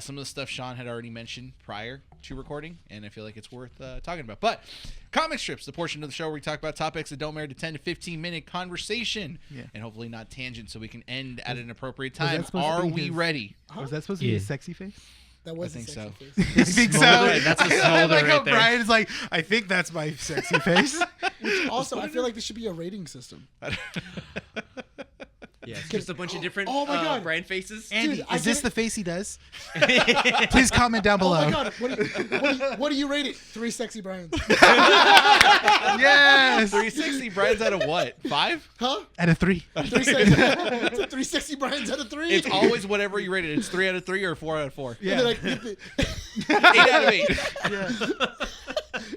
some of the stuff Sean had already mentioned prior to recording, and I feel like it's worth talking about. But comic strips, the portion of the show where we talk about topics that don't merit a 10 to 15 minute conversation, Yeah. and hopefully not tangent, so we can end at an appropriate was that time. supposed to Are be we his- ready? Was that supposed to be a Yeah. sexy face? That was I think a so. sexy face. I think Smolder, that's a I smolder like how right there. Brian's like, I think that's my sexy face. Also, I feel like there should be a rating system. Yeah, it's just a bunch of different Oh my God. brand faces. Andy, Dude, I is this get the face he does? Please comment down Oh below. my god! What do you rate it? 3 sexy Bryans. Yes. 360, Brian's out of what? 5? Huh? At a 3. 3 sexy. 3 sexy Bryans out of 3. It's always whatever you rated. It's 3 out of 3 or 4 out of 4. Yeah. And then I get the, 8 out of 8.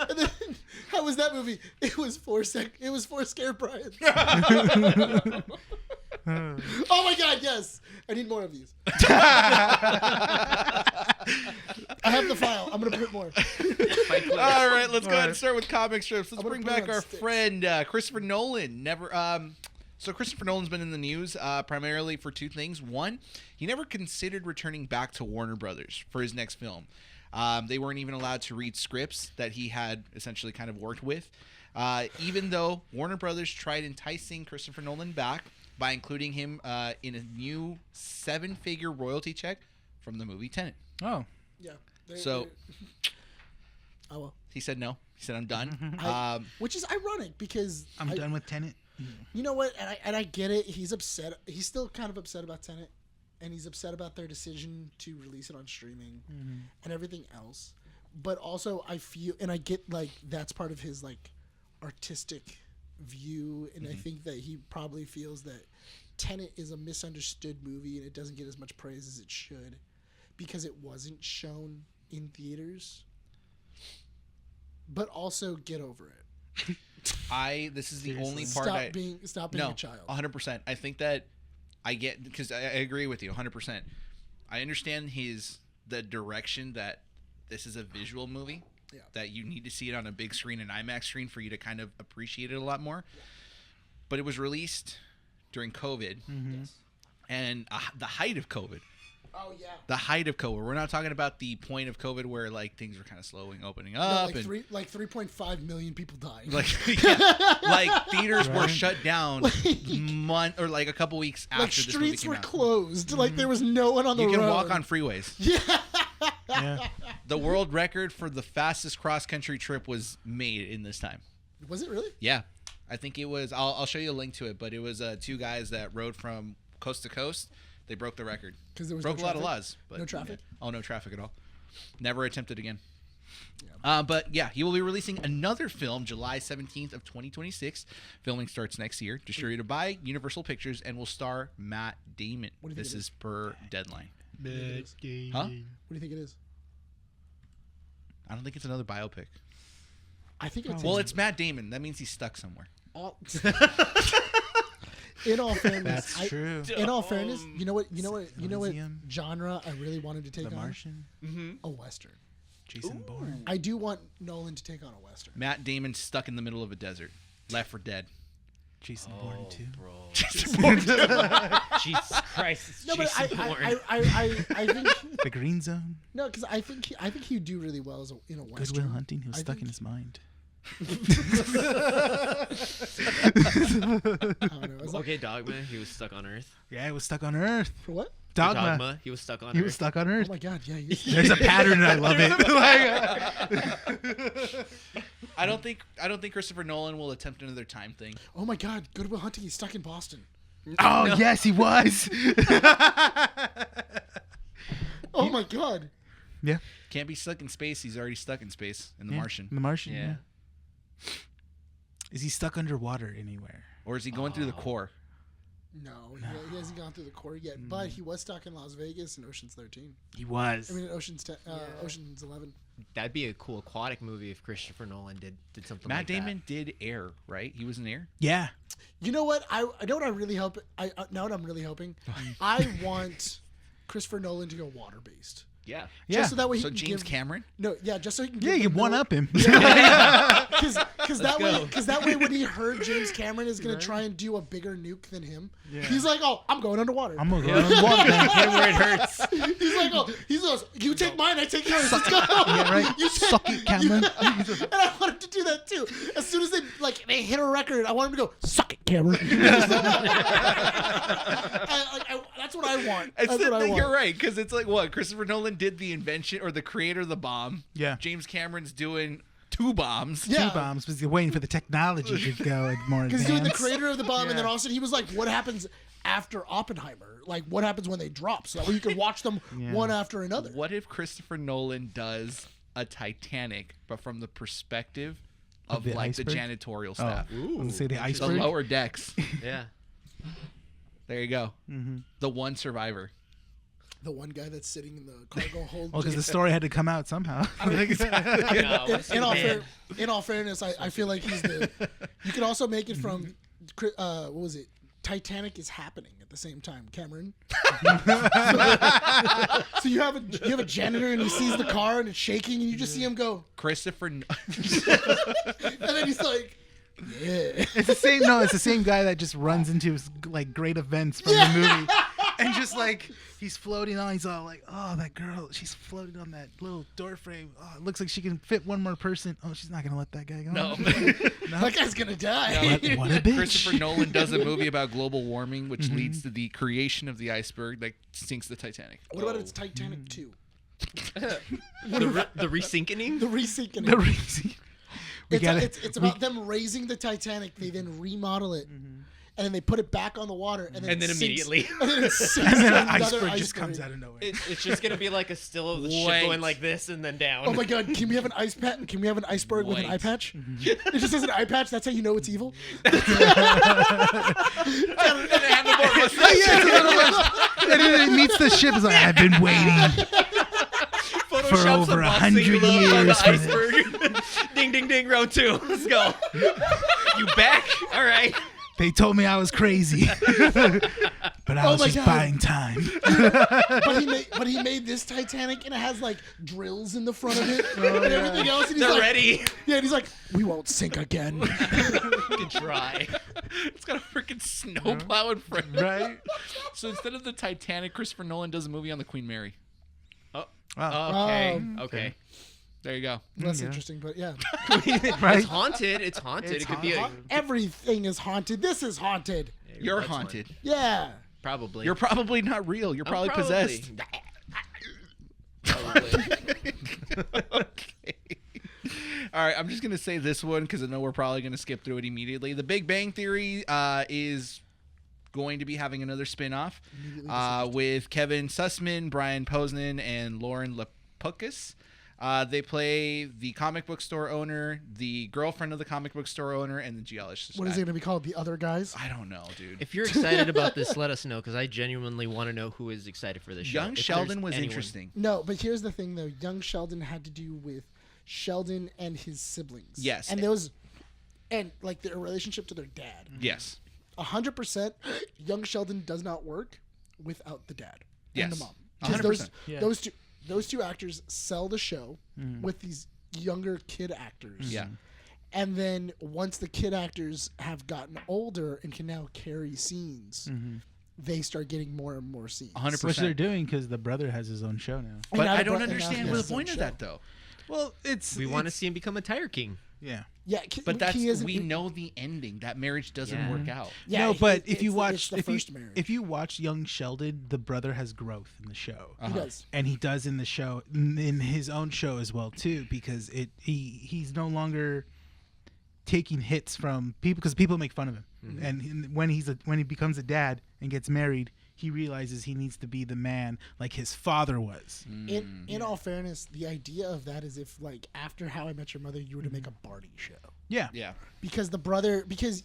and then, how was that movie? It was 4 scared Bryans. Oh my god! Yes, I need more of these. I have the file. I'm gonna print more. Fight Club. All right, let's go ahead Alright. and start with comic strips. Let's I'm gonna bring put it back on our sticks. friend Christopher Nolan. So Christopher Nolan's been in the news primarily for 2 things. One, he never considered returning back to Warner Brothers for his next film. They weren't even allowed to read scripts that he had essentially kind of worked with. Even though Warner Brothers tried enticing Christopher Nolan back by including him in a new 7-figure royalty check from the movie Tenet. Oh. Yeah. So- Oh well. He said no. He said, I'm done. Which is ironic because I'm done with Tenet. You know what? And I get it. He's upset. He's still kind of upset about Tenet, and he's upset about their decision to release it on streaming and everything else. But also, I feel, and I get like that's part of his like artistic view, and I think that he probably feels that Tenet is a misunderstood movie and it doesn't get as much praise as it should because it wasn't shown in theaters. But also, get over it. This is the only part Stop being a child. 100%. I think that I get, because I agree with you 100%. I understand the direction that this is a visual movie, that you need to see it on a big screen, an IMAX screen, for you to kind of appreciate it a lot more. But it was released during COVID and the height of COVID. Oh yeah. The height of COVID. We're not talking about the point of COVID where like things were kind of slowing, opening No, up, like and 3.5 million people dying. like like theaters were shut down like a couple weeks after like this movie streets came were out. closed. Like there was no one on the You road. can walk on freeways. Yeah. Yeah. The world record for the fastest cross country trip was made in this time. Was it really? Yeah, I think it was. I'll show you a link to it, but it was 2 guys that rode from coast to coast. They broke the record. Because there was Broke no a lot of traffic? laws. But No traffic? Oh, no traffic at all. Never attempted again. But yeah, he will be releasing another film July 17th of 2026. Filming starts next year. Distributed by Universal Pictures and will star Matt Damon. What do you think This it is per deadline. Huh? What do you think it is? I don't think it's another biopic. I think it's Well, it's Matt Damon. That means he's stuck somewhere. all, In all fairness, That's true. In all fairness, you know what Elysium. genre I really wanted to take The on? Martian. A Western. Jason Bourne. I do want Nolan to take on a Western. Matt Damon stuck in the middle of a desert. Left for Dead. Jason Bourne too. Bro. Jason Bourne. Jesus Christ. It's No, but Jason Bourne. I think The Green Zone. no, because I think he'd do really well in a Western. Goodwill Hunting. He was I stuck in think- his mind. I don't know. Okay, Dogma. He was stuck on Earth. Yeah, he was stuck on Earth. For what? Dogma. He was stuck on He Earth. was stuck on Oh Earth. my God! Yeah. There's a pattern, and I love it. I don't think Christopher Nolan will attempt another time thing. Oh my God! Goodwill Hunting. He's stuck in Boston. Oh yes, he was. Oh my God! Yeah. Can't be stuck in space. He's already stuck in space in The Martian. The Martian. Yeah. Yeah. Is he stuck underwater anywhere? Or is he going through the core? No, he hasn't gone through the core yet. But he was stuck in Las Vegas in Ocean's 13. He was. I mean, Ocean's 11. That'd be a cool aquatic movie if Christopher Nolan did something Matt like Damon did Air, right? He was in Air. Yeah. You know what? I know what I really hope. I know what I'm really hoping. I want Christopher Nolan to go water based. Yeah. Yeah. Just so that way he So can James give, Cameron? No, yeah, just so he can. Yeah, give you the one middle- up him. Because that go. way when he heard James Cameron is gonna try and do a bigger nuke than him, Yeah. he's like, oh, I'm going underwater. I'm gonna go on water. that. Hit him where it hurts. He's like, oh, he goes, you take mine, I take yours. Let's go. Yeah, right. You take- Suck it, Cameron. And I want him to do that too. As soon as they hit a record, I want him to go, suck it, Cameron. That's what I want. That's what I want. You're right, because it's like what Christopher Nolan did the invention or the creator of the bomb. Yeah. James Cameron's doing 2 bombs. Yeah. 2 bombs because you're waiting for the technology to go more Because advanced. he's doing the creator of the bomb, and then Yeah. also he was like, what happens after Oppenheimer? Like, what happens when they drop? So that way you can watch them one after another. What if Christopher Nolan does a Titanic, but from the perspective of the like iceberg? the janitorial staff, I was gonna say the the iceberg. lower decks? Yeah. There you go. The one survivor. The one guy that's sitting in the cargo hold. Well, because the story had to come out somehow. In all fairness, I feel like he's the. You could also make it from, what was it? Titanic is happening at the same time, Cameron. So you have a janitor and he sees the car and it's shaking and you just see him go, Christopher. and then he's like, yeah. It's the same. No, it's the same guy that just runs into like great events from the movie, and just like he's floating on. He's all like, "Oh, that girl, she's floating on that little door frame. Oh, it looks like she can fit one more person. Oh, she's not gonna let that guy go. No. That guy's gonna die. What a bitch." Christopher Nolan does a movie about global warming, which leads to the creation of the iceberg that sinks the Titanic. What about it's Titanic 2? The resinking? The resinking. The reason. It's about them raising the Titanic. They then remodel it, and then they put it back on the water, and then, And then it sinks- immediately. and then it sinks And then to an another iceberg just comes out of nowhere. It's just gonna be like a still of the ship Wait. going like this and then down. Oh my God! Can we have an Can we have an iceberg with an eye Wait. patch? It just says an eye patch. That's how you know it's evil. And then it meets the ship. It's like, I've been waiting for over 100 years for this. iceberg. Ding ding ding, round 2. Let's go. You back? All right. They told me I was crazy, but I was my just God. buying time. But he made this Titanic, and it has like drills in the front of it and everything else. And he's They're like, ready. Yeah, and he's like, we won't sink again. You can try. It's got a freaking snowplow in front. Right? So instead of the Titanic, Christopher Nolan does a movie on the Queen Mary. Wow. Okay. Um, Okay. There you go. That's Yeah. interesting, but yeah. Right? It's haunted. It's haunted. It's it could be a, Everything is haunted. This is haunted. You're that's one. haunted. Yeah. Probably. You're probably not real. You're probably possessed. Probably. Okay. All right, I'm just gonna say this one because I know we're probably gonna skip through it immediately. The Big Bang Theory is going to be having another spin-off with Kevin Sussman, Brian Posnan, and Lauren Lapukis. They play the comic book store owner, the girlfriend of the comic book store owner, and the geologist. What is it going to be called? The Other Guys? I don't know, dude. If you're excited about this, let us know because I genuinely want to know who is excited for this show. Young If Sheldon there's was anyone. interesting. No, but here's the thing, though. Young Sheldon had to do with Sheldon and his siblings. Yes. And those, and like their relationship to their dad. Yes. 100%, young Sheldon does not work without the dad and the Yes. mom. 100%. Those two actors sell the show with these younger kid actors. Yeah. And then once the kid actors have gotten older and can now carry scenes, they start getting more and more scenes. 100%. Which they're doing because the brother has his own show now. But I don't And now understand he what has the point his of own that, though. Well, it's We want to see him become a tire king. yeah. Yeah, But that's he isn't- we know the ending. That marriage doesn't Yeah. work out. Yeah, no, but if it's you the- watch it's the if you first marriage. if you watch Young Sheldon, the brother has growth in the show. He does. And he does in the show, in his own show as well too, because he's no longer taking hits from people because people make fun of him. And when he becomes a dad and gets married, he realizes he needs to be the man like his father was. In all fairness, the idea of that is if like after How I Met Your Mother, you were to make a Barney show. Yeah. Yeah. Because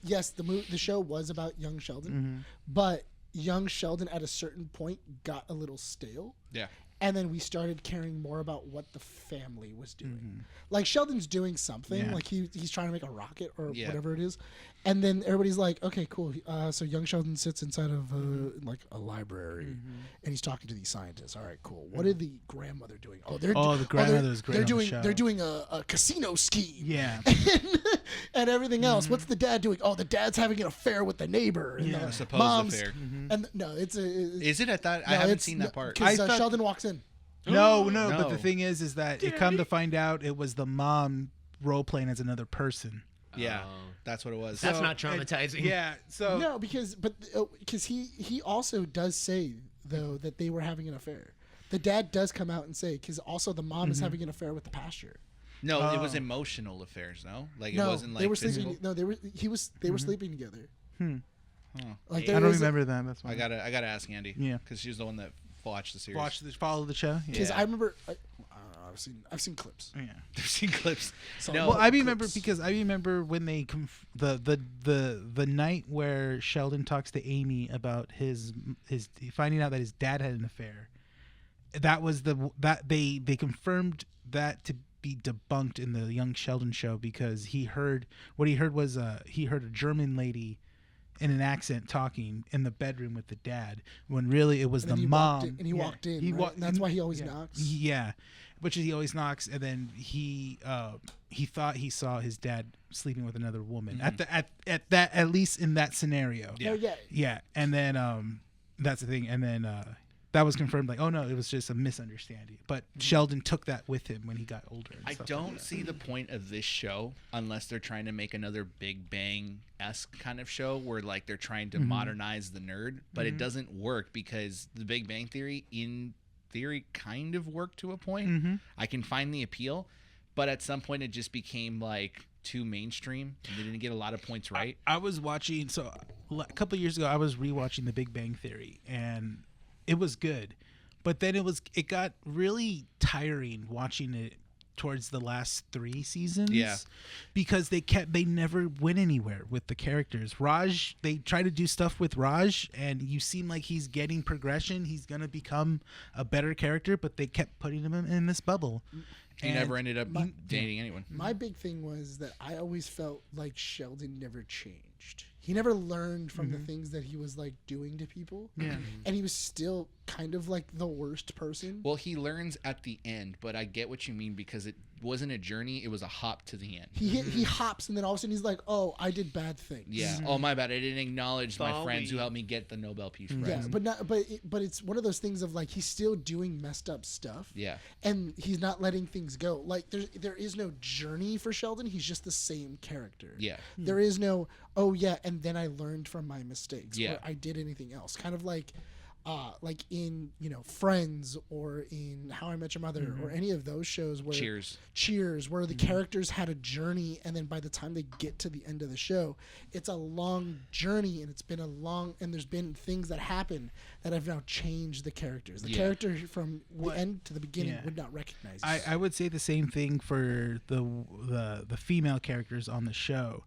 yes, the show was about young Sheldon, but young Sheldon at a certain point got a little stale. Yeah. And then we started caring more about what the family was doing. Like Sheldon's doing something, Yeah. like he's trying to make a rocket or Yeah. whatever it is, and then everybody's like, okay, cool. So young Sheldon sits inside of like a library, and he's talking to these scientists. All right, cool. What are the grandmother doing? Oh, the grandmother's great They're on the doing show. they're doing a casino scheme. Yeah. And everything else. What's the dad doing? Oh, the dad's having an affair with the neighbor. And Yeah. the A supposed mom's, affair. And no, it's a. Is it at that? I haven't seen that part. Because I thought- Sheldon walks in. No, but No. the thing is that it come to find out it was the mom role playing as another person. Yeah, Oh. that's what it was. That's not traumatizing. Yeah. So No, because he also does say though that they were having an affair. The dad does come out and say because also the mom is having an affair with the pastor. No, it was Oh. emotional affairs. No, like No, it wasn't like they were physical. sleeping. No, they were sleeping together. Huh. Like I there don't was- remember that. That's why. I gotta ask Andy. Yeah. because she's the one that watched the series. Follow the show. Yeah. Because Yeah. I remember. I don't know, I've seen clips. Yeah. They've seen clips. So- No, Well, I remember clips. because I remember when they the night where Sheldon talks to Amy about his finding out that his dad had an affair. That was that they confirmed that to be debunked in the Young Sheldon show because he heard he heard a German lady in an accent talking in the bedroom with the dad when really it was And the then he mom. walked in, and he walked in. He right? walked. And that's why he always yeah. knocks. Yeah, which is he always knocks, and then he thought he saw his dad sleeping with another woman at least in that scenario. Yeah. Yeah. Yeah, and then that's the thing, and then that was confirmed. Like, oh no, it was just a misunderstanding. But Sheldon took that with him when he got older. And I stuff don't like that. see the point of this show unless they're trying to make another Big Bang-esque kind of show where like they're trying to modernize the nerd, but it doesn't work because the Big Bang Theory, in theory, kind of worked to a point. I can find the appeal, but at some point it just became like too mainstream and they didn't get a lot of points right. I was watching a couple of years ago. I was rewatching The Big Bang Theory, and it was good, but then it got really tiring watching it towards the last 3 seasons. Yeah. Because they never went anywhere with the characters. Raj, they try to do stuff with Raj, and you seem like he's getting progression. He's gonna become a better character, but they kept putting him in this bubble. He And never ended up dating anyone. My big thing was that I always felt like Sheldon never changed. He never learned from the things that he was like doing to people. Yeah. And he was still kind of like the worst person. Well, he learns at the end, but I get what you mean because it wasn't a journey; it was a hop to the end. He hops and then all of a sudden he's like, "Oh, I did bad things." Yeah. Oh, my bad. I didn't acknowledge my Folly. friends who helped me get the Nobel Peace Prize. Yeah, but not. But it's one of those things of like he's still doing messed up stuff. Yeah. And he's not letting things go. Like there is no journey for Sheldon. He's just the same character. Yeah. There is no, oh yeah, and then I learned from my mistakes. Yeah. Or I did anything else. Kind of like in Friends or in How I Met Your Mother or any of those shows where Cheers, where the characters had a journey, and then by the time they get to the end of the show, it's a long journey, and and there's been things that happen that have now changed the characters. The character from the end to the beginning would not recognize you. I would say the same thing for the female characters on the show.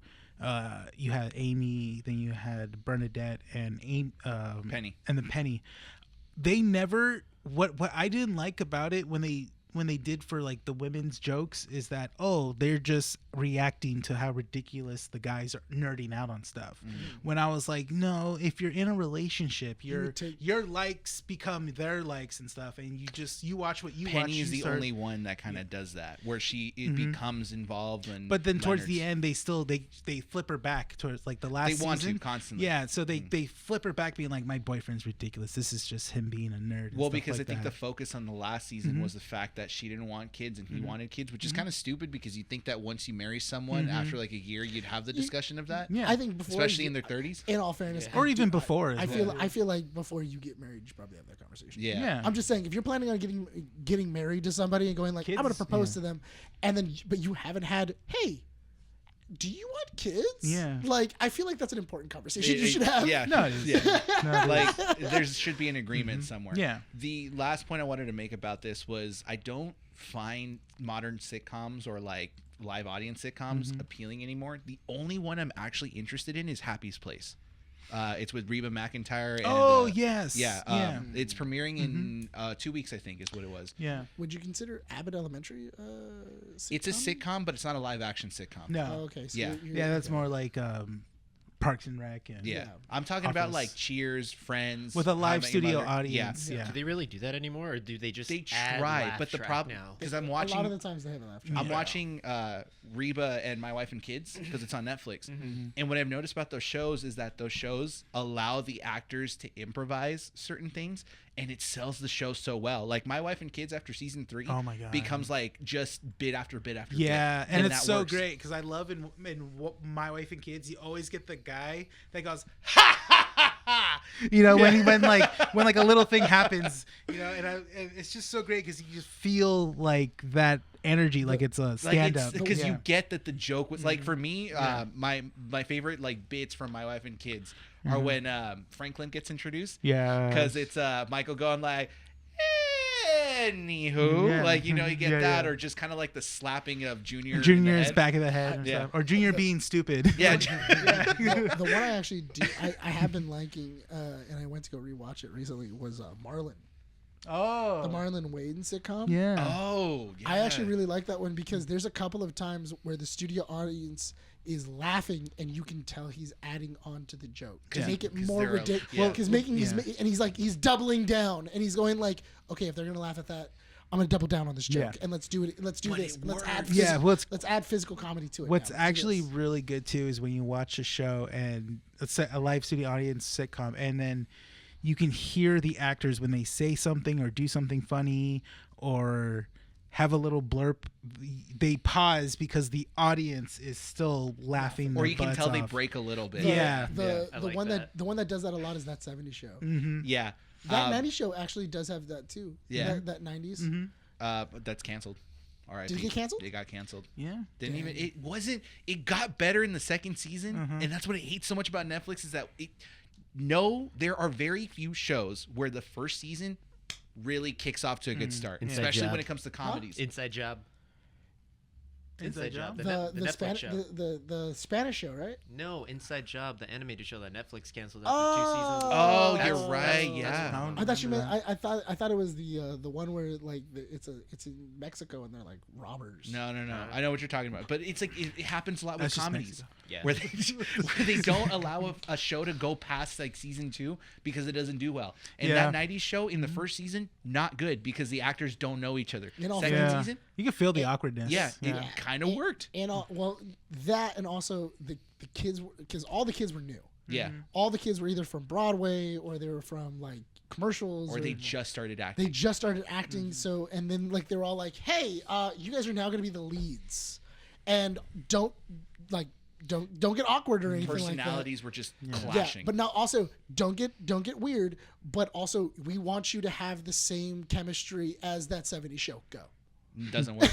You had Amy, then you had Bernadette and Penny. and then Penny. They never what I didn't like about it when they did for like the women's jokes is that they're just reacting to how ridiculous the guys are nerding out on stuff. When I was like, no, if you're in a relationship, your likes become their likes and stuff, and you watch what you watch. Penny is the only one that kind of does that, where it becomes involved. But then towards the end, they flip her back towards like the last season. They want to constantly. Yeah, so they flip her back, being like, my boyfriend's ridiculous. This is just him being a nerd. Well, because I think the focus on the last season was the fact that she didn't want kids and he wanted kids, which is kind of stupid because you think that once you marry someone after like a year, you'd have the discussion of that. Yeah, I think before, especially in their 30s. In all fairness, or even before. I feel like before you get married, you should probably have that conversation. Yeah. I'm just saying, if you're planning on getting married to somebody and going like, kids, I'm going to propose to them, and then but you haven't had, hey, do you want kids? Yeah. Like, I feel like that's an important conversation you should have. Yeah. No, it is. Yeah. Like, there should be an agreement somewhere. Yeah. The last point I wanted to make about this was I don't find modern sitcoms or like live audience sitcoms appealing anymore. The only one I'm actually interested in is Happy's Place. It's with Reba McEntire. And, yes. Yeah. It's premiering in 2 weeks, I think, is what it was. Yeah. Would you consider Abbott Elementary sitcom? It's a sitcom, but it's not a live action sitcom. No. Oh, okay. So Yeah. That's more like Parks and Rec. And Yeah. I'm talking about Office. like Cheers, Friends. with a How I live Met Your studio Mother. audience. Yeah. Yeah. Do they really do that anymore, or do they just They add try, laugh but the track problem now? because I'm A lot of watching. the times they have a laugh track. I'm watching Reba and My Wife and Kids because it's on Netflix. And what I've noticed about those shows is that those shows allow the actors to improvise certain things, and it sells the show so well. Like My Wife and Kids after season 3 Oh my God. becomes like just bit after bit after Yeah, bit. and it's that so works. great because I love in My Wife and Kids, you always get the guy that goes ha ha ha ha, when like a little thing happens, and it's just so great because you just feel like that energy, like it's a stand up. Because you get that the joke was like, for me, my favorite like bits from My Wife and Kids are when Franklin gets introduced. Yeah, because it's Michael going like, anywho, like you get that, or just kind of like the slapping of Junior's back of the head and stuff, or Junior being stupid. Yeah. The one I actually do, I have been liking, and I went to go rewatch it recently, was Marlon. Oh, The Marlon Wayne sitcom. yeah. Oh, yeah. I actually really like that one because there's a couple of times where the studio audience is laughing and you can tell he's adding on to the joke to make it more ridiculous. yeah. Because he's doubling down and he's going like, okay, if they're gonna laugh at that, I'm gonna double down on this joke and let's do it. Let's do this. And let's add. Let's add physical comedy to it. What's actually really good too is when you watch a show and let's say a live studio audience sitcom, and then you can hear the actors when they say something or do something funny or have a little blurb, they pause because the audience is still laughing. Or you can tell off. they break a little bit. The one that does that a lot is That 70s Show. Yeah. That 90s show actually does have that too. Yeah. That 90s. But that's canceled. All right. Did it get canceled? It got canceled. Yeah. It got better in the second season, and that's what I hate so much about Netflix is that there are very few shows where the first season really kicks off to a good start, especially when it comes to comedies. Inside Job. Inside Job. The Spanish show, right? No, Inside Job, the animated show that Netflix canceled after 2 seasons. Oh, That's- you're right. Yeah. I thought you meant. I thought it was the one where like it's in Mexico and they're like robbers. No. I know what you're talking about, but it's like it happens a lot with That's just comedies, Yeah. where they don't allow a show to go past like season 2 because it doesn't do well. And that 90s show in the first season, not good because the actors don't know each other. Second season, you can feel the awkwardness. it kind of worked. And also the kids, because all the kids were new. Yeah. All the kids were either from Broadway or they were from like commercials, Or they just started acting. So and then like they were all like, "Hey, you guys are now going to be the leads, and don't get awkward or anything like that." Personalities were just clashing. Yeah, but now also don't get weird. But also we want you to have the same chemistry as that 70s show. Go. Doesn't work.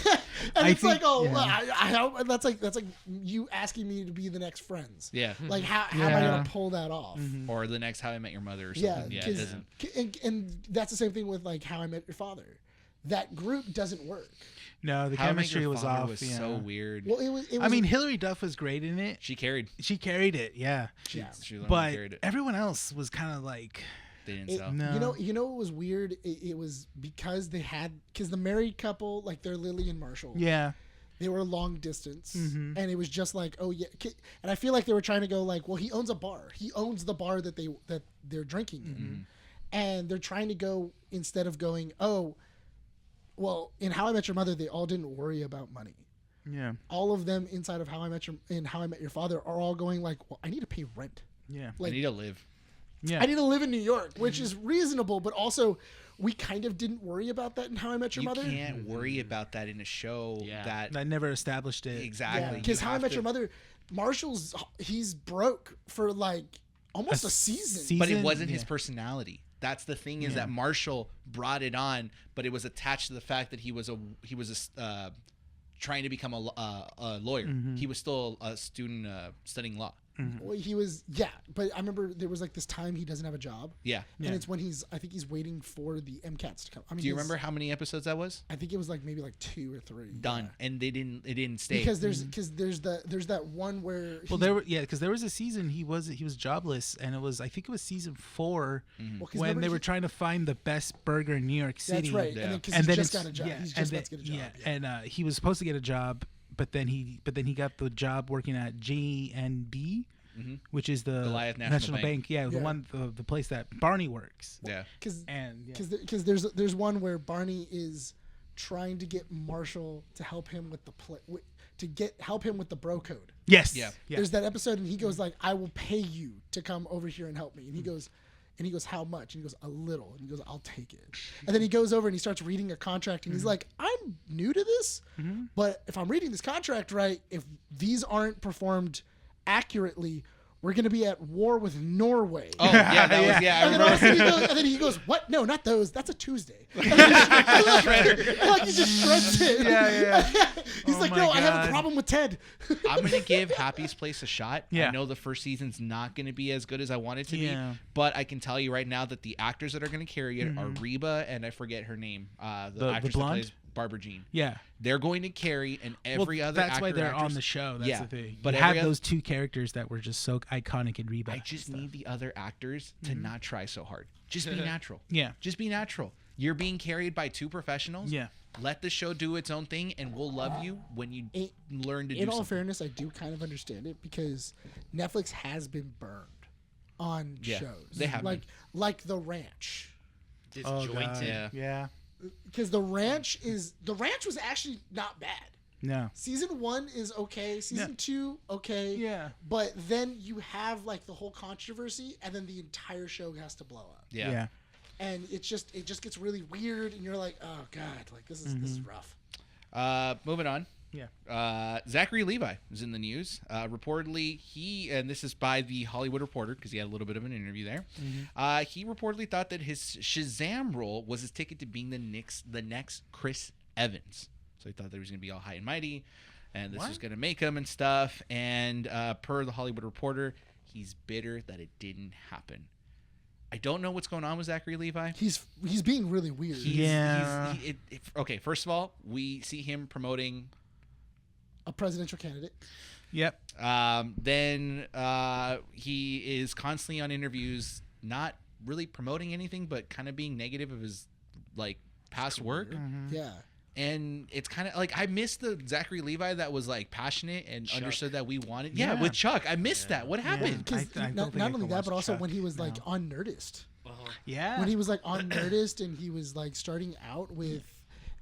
And I it's think- like, yeah. that's like you asking me to be the next Friends. Yeah. Like how am I gonna pull that off? Or the next How I Met Your Mother or Yeah, something. Yeah, it doesn't. and that's the same thing with like How I Met Your Father. That group doesn't work. No, the How I Met chemistry Your was Father off. was yeah. so weird. Well, it was. I mean, Hilary Duff was great in it. She carried. She carried it, yeah. She literally But carried it. everyone else was kind of like They didn't sell. No. You know what was weird? It was because the married couple, like they're Lily and Marshall. Yeah. They were long distance, Mm-hmm. and it was just like, oh yeah, and I feel like they were trying to go like, well, he owns a bar. He owns the bar that they're drinking in, and they're trying to go instead of going, oh, well, in How I Met Your Mother, they all didn't worry about money. Yeah. All of them inside of How I Met Your Father are all going like, well, I need to pay rent. Yeah. I need to live. Yeah. I need to live in New York, which is reasonable, but also we kind of didn't worry about that in How I Met Your Mother. You can't worry about that in a show that I never established it. exactly. Because How I Met Your Mother, he's broke for like almost a season. But it wasn't his personality. That's the thing is that Marshall brought it on, but it was attached to the fact that he was trying to become a lawyer. Mm-hmm. He was still a student studying law. Well, he was, but I remember there was like this time he doesn't have a job. Yeah. And it's when I think he's waiting for the MCATs to come. I mean, Do you remember how many episodes that was? I think it was like maybe like 2 or 3. Done. And it didn't stay. Because there's that one where because there was a season he was jobless, and I think it was season 4 when they were trying to find the best burger in New York City. That's right. Yeah. And then because And he then just it's- got a job. yeah, He's and just then- about to get a job. Yeah, and he was supposed to get a job, but then he got the job working at JNB, which is the Goliath National Bank. Yeah, the one the place that Barney works. Yeah. Because there's one where Barney is trying to get Marshall to help him with help him with the bro code. Yes. Yeah. There's that episode and he goes like, I will pay you to come over here and help me. And he goes, how much? And he goes, a little. And he goes, I'll take it. And then he goes over and he starts reading a contract and he's like, I'm new to this, but if I'm reading this contract right, if these aren't performed accurately, we're going to be at war with Norway. Oh, yeah. That was, yeah. I And then, remember. all of a sudden and then he goes, what? No, not those. That's a Tuesday. And then like he just shreds it. Yeah. He's Oh like, my no, I have God. a problem with Ted. I'm going to give Happy's Place a shot. Yeah. I know the first season's not going to be as good as I want it to Yeah. be, but I can tell you right now that the actors that are going to carry it are Reba and I forget her name. The actress that blonde? plays Barbara Jean. Yeah. They're going to carry, and every other that's actor why they're actress, on the show. That's Yeah, the thing. but But have every those two characters that were just so iconic in Reba. I just need the other actors to not try so hard. Just be natural. Yeah. Just be natural. You're being carried by 2 professionals. Yeah. Let the show do its own thing, and we'll love you when you learn to do In all something. fairness, I do kind of understand it because Netflix has been burned on Yeah, shows. they have been. like The Ranch. Disjointed. Yeah. Yeah. Because The Ranch was actually not bad. No. Season 1 is okay. Season 2, okay. Yeah. But then you have like the whole controversy, and then the entire show has to blow up. Yeah. And it just gets really weird, and you're like, oh god, like this is rough. Moving on. Yeah. Zachary Levi is in the news. Reportedly, and this is by the Hollywood Reporter because he had a little bit of an interview there. He reportedly thought that his Shazam role was his ticket to being the next Chris Evans. So he thought that he was going to be all high and mighty, and this was going to make him and stuff. And per the Hollywood Reporter, he's bitter that it didn't happen. I don't know what's going on with Zachary Levi. He's being really weird. Okay, first of all, we see him promoting A presidential candidate. Yep. Then he is constantly on interviews, not really promoting anything, but kind of being negative of his like past work. Yeah. And it's kind of like I miss the Zachary Levi that was like passionate and understood that we wanted. Yeah, Yeah. with Chuck, I missed that. What happened? Because I don't not think I only can that, watch but also Chuck when he was like now. on Nerdist. Yeah. When he was like on Nerdist and he was like starting out with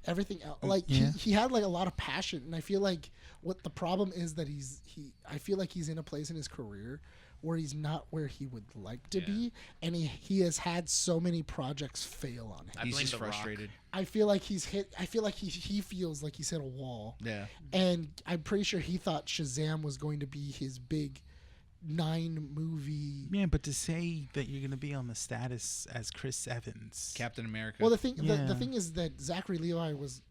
everything else. Like Yeah. he had like a lot of passion, and I feel like what the problem is that I feel like he's in a place in his career where he's not where he would like to be, and he has had so many projects fail on him. I He's blame just The Rock. frustrated. I feel like he feels like he's hit a wall. Yeah. And I'm pretty sure he thought Shazam was going to be his big 9-movie. Yeah, but to say that you're gonna be on the status as Chris Evans. Captain America. Well, the thing Yeah. the thing is that Zachary Levi was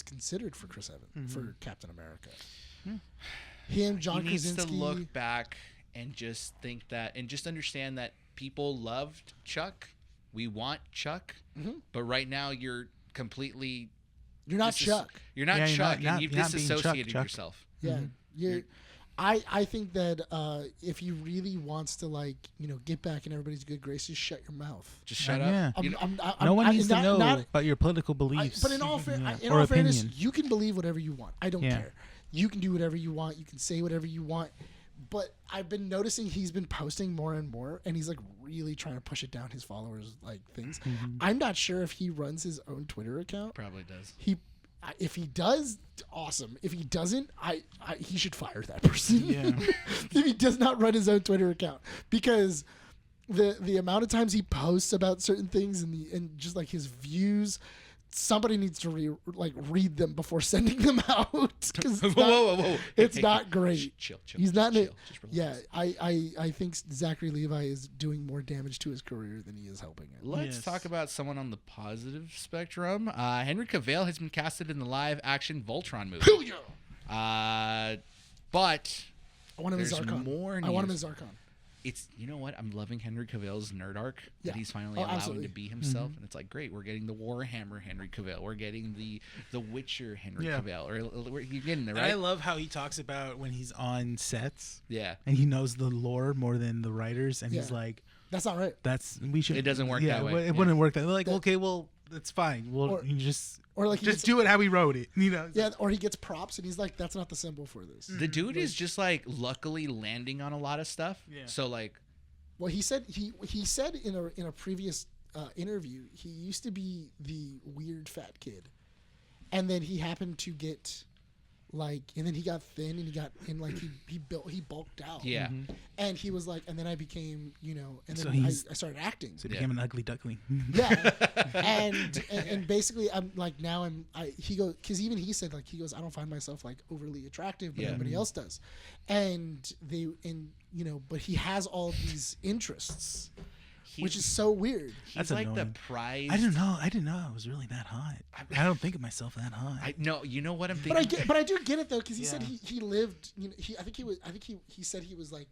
considered for Chris Evans for Captain America. Him, John he needs Krasinski. to look back and just think that, and just understand that people loved Chuck. We want Chuck, but right now you're completely. You're not Chuck. You're not Yeah, Chuck, you're not and you've being Chuck, disassociated Chuck. yourself. Yeah, you're. I think that if he really wants to like get back in everybody's good graces, shut your mouth. Just shut Yeah. up. No one needs to know about your political beliefs. But in all fairness, opinion. you can believe whatever you want. I don't Yeah. care. You can do whatever you want. You can say whatever you want. But I've been noticing he's been posting more and more, and he's like really trying to push it down his followers like things. I'm not sure if he runs his own Twitter account. Probably does. If he does, awesome. If he doesn't, he should fire that person. Yeah. If he does not run his own Twitter account, because the amount of times he posts about certain things and just like his views, somebody needs to read them before sending them out. Whoa. It's not great. Chill. He's not. Chill. Yeah, I think Zachary Levi is doing more damage to his career than he is helping it. Let's talk about someone on the positive spectrum. Henry Cavill has been casted in the live-action Voltron movie. But I want him as there's Zarkon. more I want him news. as Zarkon. It's I'm loving Henry Cavill's nerd arc Yeah. that he's finally Oh, allowing absolutely. to be himself, and it's like great. We're getting the Warhammer Henry Cavill. We're getting the Witcher Henry Cavill. Or you're getting there, And right? I love how he talks about when he's on sets Yeah. and he knows the lore more than the writers, and he's Yeah. like, That's not right. we should. It doesn't work that way. It Yeah. wouldn't work that. They're like, okay, well, that's fine. Well, Or- you just Or like he just gets, do it how he wrote it. yeah, or he gets props and he's like, that's not the symbol for this. The dude is just like luckily landing on a lot of stuff. Yeah. So like, Well, he said in a previous interview he used to be the weird fat kid, and then he happened to get and then he got thin and he bulked out. yeah. And he was like, and then I became and then So I started acting. so he became an ugly duckling. Yeah, and basically I'm like now he goes because even he said like he goes I don't find myself like overly attractive but Yeah. everybody else does, and but he has all these interests, which is so weird. He's That's like annoying. the prize. I don't know. I didn't know I was really that hot. I don't think of myself that hot. No, you know what I'm thinking. But I do get it though because he said Yeah. he lived I think he said he was like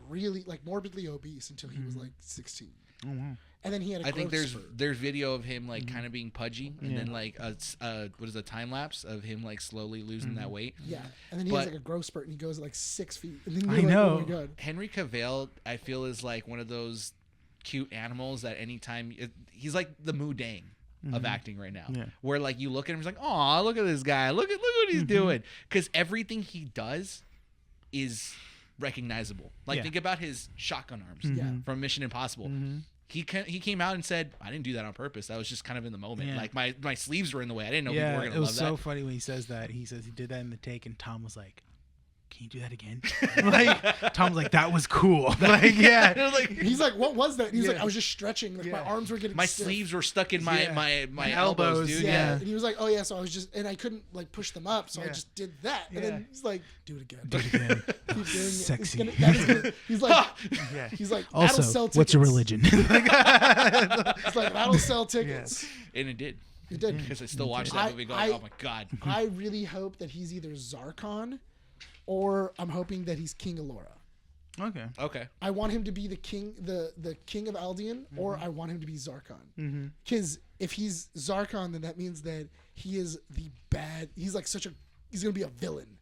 really like morbidly obese until he was like 16. Oh wow. And then he had a I think growth spurt. there's video of him like kind of being pudgy, and Yeah. then like what is a time lapse of him like slowly losing that weight. Yeah, and then he But- has like a growth spurt and he goes like 6 feet. And then I you're like, know. Oh my god. Henry Cavill, I feel, is like one of those cute animals that anytime he's like the Mudang of acting right now. Yeah. Where like you look at him, he's like, oh, look at this guy, look what he's doing, because everything he does is recognizable. Like Yeah. think about his shotgun arms Yeah. from Mission Impossible. He came out and said, I didn't do that on purpose. That was just kind of in the moment. Yeah. Like my sleeves were in the way. I didn't know people Yeah, were it gonna was love so that. funny when he says that. He says he did that in the take, and Tom was like, "Can you do that again?" Like Tom's like, "That was cool." Like, yeah, Like, He's like, what was that? And he's like, Yeah. I was just stretching. Like my Yeah. arms were getting my stiff. sleeves were stuck in my Yeah. my My elbows, elbows, dude. Yeah. Yeah. And he was like, oh yeah, so I was just, and I couldn't like push them up, so I Yeah. just did that. And Yeah. then he's like, do it again. do it again. Keep doing it. It's Sexy. he's like, Yeah. he's like, that'll sell Also, tickets. what's your religion? He's like, that'll sell tickets. And it did. It did. Because I still watch I- that movie going, I- oh my god. I really hope that he's either Zarkon, or I'm hoping that he's King Alora. Okay. Okay. I want him to be the king, the king of Aldian, or I want him to be Zarkon. Because if he's Zarkon, then that means that he is the bad. He's like he's gonna be a villain,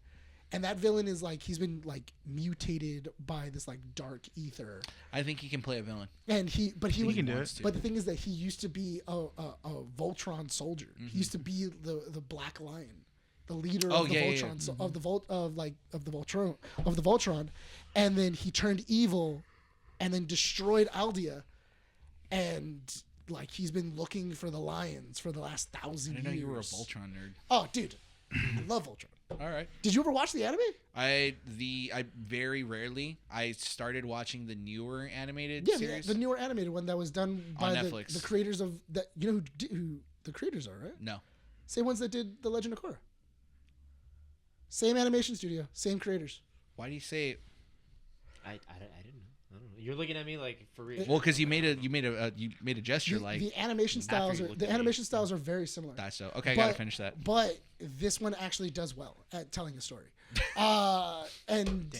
and that villain is like he's been like mutated by this like dark ether, I think he can play a villain. and he can do it. But the thing is that he used to be a Voltron soldier. He used to be the Black Lion. The leader of the Voltron, of the Voltron, and then he turned evil, and then destroyed Aldia, and like he's been looking for the lions for the last 1,000 I years. didn't know you were a Voltron nerd. Oh, dude, I love Voltron. All right. Did you ever watch the anime? I very rarely. I started watching the newer animated Yeah, series. the newer animated one that was done by On the Netflix. creators of that. You know who the creators are, right? No. Same ones that did The Legend of Korra. Same animation studio, same creators. Why do you say? I didn't know. I don't know. You're looking at me like for real. Well, because you made a gesture like The animation After styles you are looked the at me. animation styles are very similar. that. So okay, I gotta finish that. But this one actually does well at telling a story. And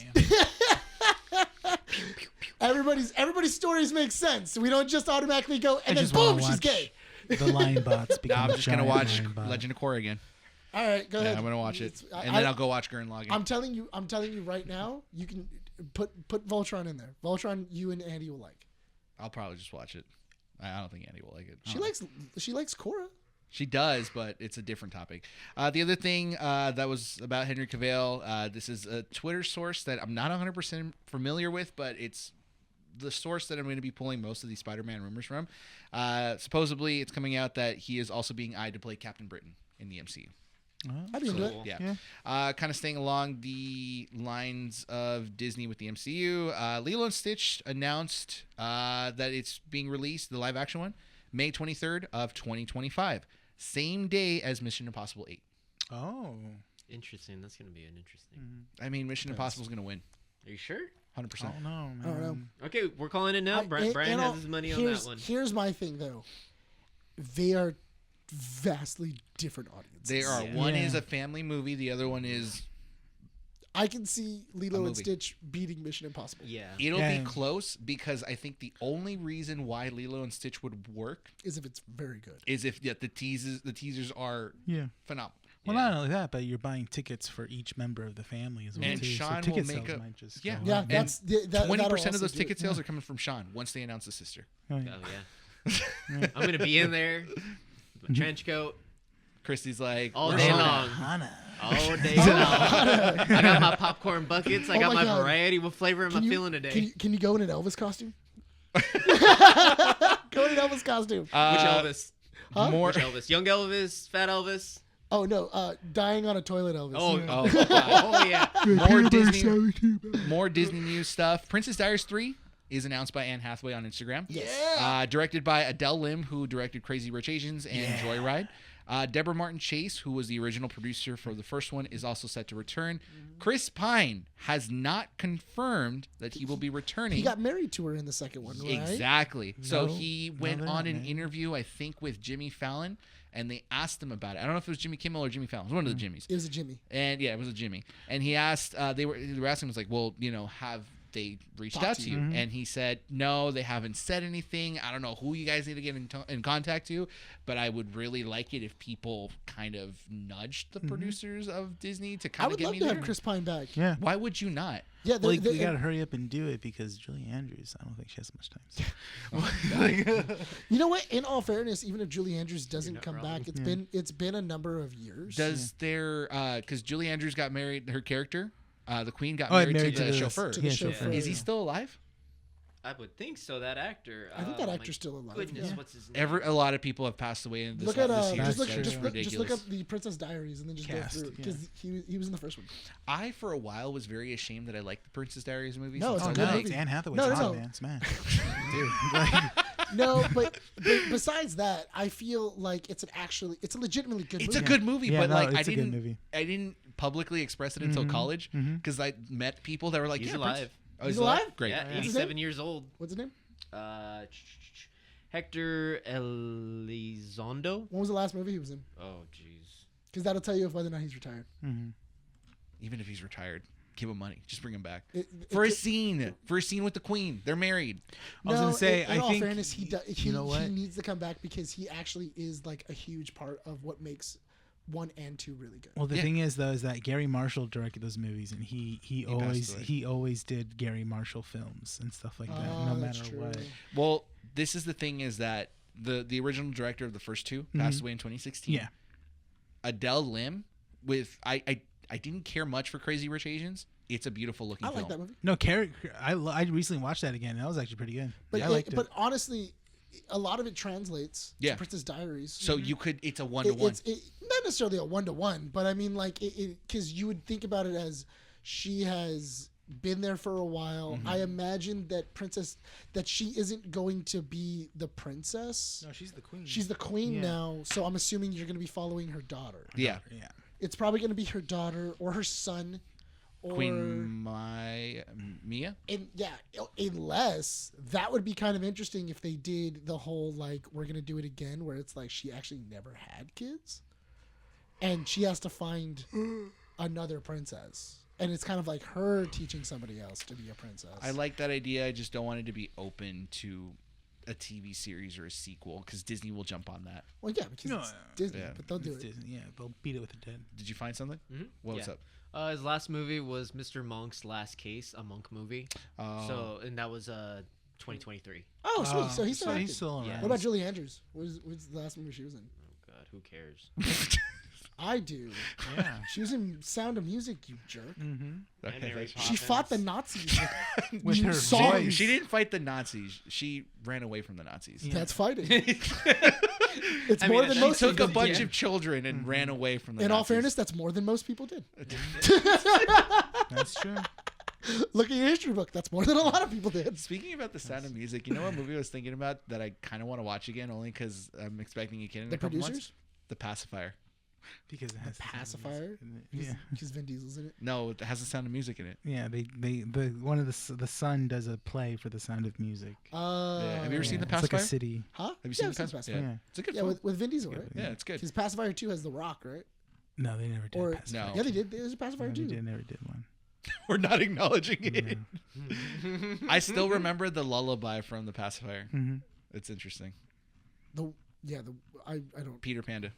everybody's stories make sense. We don't just automatically go and then just wanna boom, she's watch gay. The lion bots. Now I'm just gonna giant watch lion bots. Legend of Korra again. All right, go ahead. I'm gonna watch it, It's- and then I'll go watch Gurren Lagann. I'm telling you right now. You can put Voltron in there. Voltron, you and Andy will like. I'll probably just watch it. I don't think Andy will like it. She likes Korra. She does, but it's a different topic. The other thing that was about Henry Cavill, this is a Twitter source that I'm not 100% familiar with, but it's the source that I'm going to be pulling most of these Spider-Man rumors from. Supposedly, it's coming out that he is also being eyed to play Captain Britain in the MCU. I'd be into it. Yeah. Kind of staying along the lines of Disney with the MCU, Lilo and Stitch announced that it's being released, the live-action one, May 23rd of 2025. Same day as Mission Impossible 8. Oh. Interesting. That's going to be an interesting. I mean, Mission Impossible is going to win. Are you sure? 100%. I don't know, man. I don't know. Okay, we're calling it now. Bryan has his money on that one. Here's my thing, though. They are vastly different audiences. They are. Yeah. One Yeah. is a family movie. The other one is... I can see Lilo and movie. Stitch beating Mission Impossible. Yeah. It'll Yeah. be close because I think the only reason why Lilo and Stitch would work Is if it's very good. is if the teasers are Yeah. phenomenal. Well, not only that, but you're buying tickets for each member of the family as well. And too. Sean so ticket will make sales a- might just yeah. go Yeah, up. that's that. 20% of those ticket sales are coming from Sean once they announce the sister. Oh, Oh yeah. yeah. I'm gonna be in there. My trench coat Christy's like, all "We're day on it." long. Hana. All day long. I got my popcorn buckets. I Oh got my my God. variety. What flavor am I feeling today? Can you go in an Elvis costume? Go in an Elvis costume. Which Elvis? Huh? More. Which Elvis? Young Elvis? Fat Elvis? Oh no, dying on a toilet Elvis. Oh, Oh, oh yeah. More Disney news stuff. Princess Diaries 3 is announced by Anne Hathaway on Instagram. Yeah. Directed by Adele Lim, who directed Crazy Rich Asians and Joyride. Deborah Martin Chase, who was the original producer for the first one, is also set to return. Chris Pine has not confirmed that he will be returning. He got married to her in the second one, right? Exactly. So No, he went they're on not, an man. interview, I think, with Jimmy Fallon, and they asked him about it. I don't know if it was Jimmy Kimmel or Jimmy Fallon. It was one of the Jimmys. It was a Jimmy. And yeah, it was a Jimmy. And he asked, they were asking, was like, well, have they reached Talk out to to you? you. And he said, no, they haven't said anything. I don't know who you guys need to get in contact to, but I would really like it if people kind of nudged the producers of Disney to I kind of would get love me to there. have Chris Pine back. Yeah. Why would you not? Yeah, Well, you gotta hurry up and do it because Julie Andrews, I don't think she has much time. you know what? In all fairness, even if Julie Andrews doesn't not come wrong. back, it's been a number of years. Does their because Julie Andrews got married, her character, the Queen got Oh, married to the chauffeur. to the Yeah, chauffeur. Is he still alive? I would think so. That actor. I think that my actor's still alive. Goodness, Yeah. what's his name? A lot of people have passed away in this, Look at this year. That's so it's true. ridiculous. just look up the Princess Diaries and then just Cast, go through yeah. because he was in the first one. I, for a while, was very ashamed that I liked the Princess Diaries movies. No, it's Oh, a no, good it's movie. Anne Hathaway's No, no, hot, no. man. Smash. Dude. Like, No, but besides that, I feel like it's a legitimately good It's movie. a good movie, Yeah, but no, like it's a good movie. I didn't publicly express it until college because I met people that were like, He's yeah, alive. Oh, He's alive? Great. Yeah, his 87 name? years old. What's his name? Hector Elizondo. When was the last movie he was in? Oh, jeez. Because that'll tell you whether or not he's retired. Even if he's retired, give him money. Just bring him back It- for a it- scene. For a scene with the Queen. They're married. I was gonna say, in I all think fairness, he you know what? he needs to come back because he actually is like a huge part of what makes 1 and 2 really good. Well, the Yeah. thing is, though, is that Gary Marshall directed those movies, and he passed away. always did Gary Marshall films and stuff like that, no that's matter true. what. Well, this is the thing is that the original director of the first two passed away in 2016. Yeah. Adele Lim with I didn't care much for Crazy Rich Asians. It's a beautiful looking I film. like that movie. No, I recently watched that again. That was actually pretty good. But Yeah, I liked it. but honestly, a lot of it translates Yeah. to Princess Diaries. So you could it's a 1-to-1. It's not necessarily a 1-to-1, but I mean like it because you would think about it as she has been there for a while. I imagine that she isn't going to be the princess. No, she's the queen. She's the queen Yeah. now, so I'm assuming you're going to be following her daughter. Yeah. Yeah. It's probably going to be her daughter or her son, or Queen Mia? unless that would be kind of interesting if they did the whole like we're going to do it again, where it's like she actually never had kids, and she has to find another princess. And it's kind of like her teaching somebody else to be a princess. I like that idea. I just don't want it to be open to a TV series or a sequel because Disney will jump on that. Well, yeah, because it's Disney, Yeah. but they'll do It's it. Disney, yeah, they'll beat it with the dead. Did you find something? Mm-hmm. What's up? His last movie was Mr. Monk's Last Case, a Monk movie. And that was 2023. Oh, sweet. So he's still active. He's still around. Yeah. What about Julie Andrews? What's the last movie she was in? Oh God, who cares? I do. Yeah. She was in Sound of Music, you jerk. Mm-hmm. And Mary She Poppins. fought the Nazis. With You her saw- voice. She didn't fight the Nazis. She ran away from the Nazis. Yeah. That's fighting. It's I more mean, than she most Took people a bunch did. of children and ran away from the In Nazis. all fairness, that's more than most people did. That's true. Look at your history book. That's more than a lot of people did. Speaking about the Sound of Music, you know what movie I was thinking about that I kind of want to watch again, only because I'm expecting a kid in The a couple months? producers? The Pacifier. Because it has Pacifier? Yeah. Because Vin Diesel's in it. No, it has the Sound of Music in it. Yeah, one of the son does a play for the Sound of Music. Yeah. Have you ever seen The It's like Pacifier? a city. Huh? Have you seen I've The Pacifier? Yeah. It's a good Yeah, film. with Vin Diesel, right? Yeah, it's good. Because Pacifier 2 has The Rock, right? No, they never did. Or Pacifier. No. yeah, they did. There's a Pacifier No, 2. they never did one. We're not acknowledging it. No. I still remember the lullaby from The Pacifier. Mm-hmm. It's interesting. I don't. Peter Panda.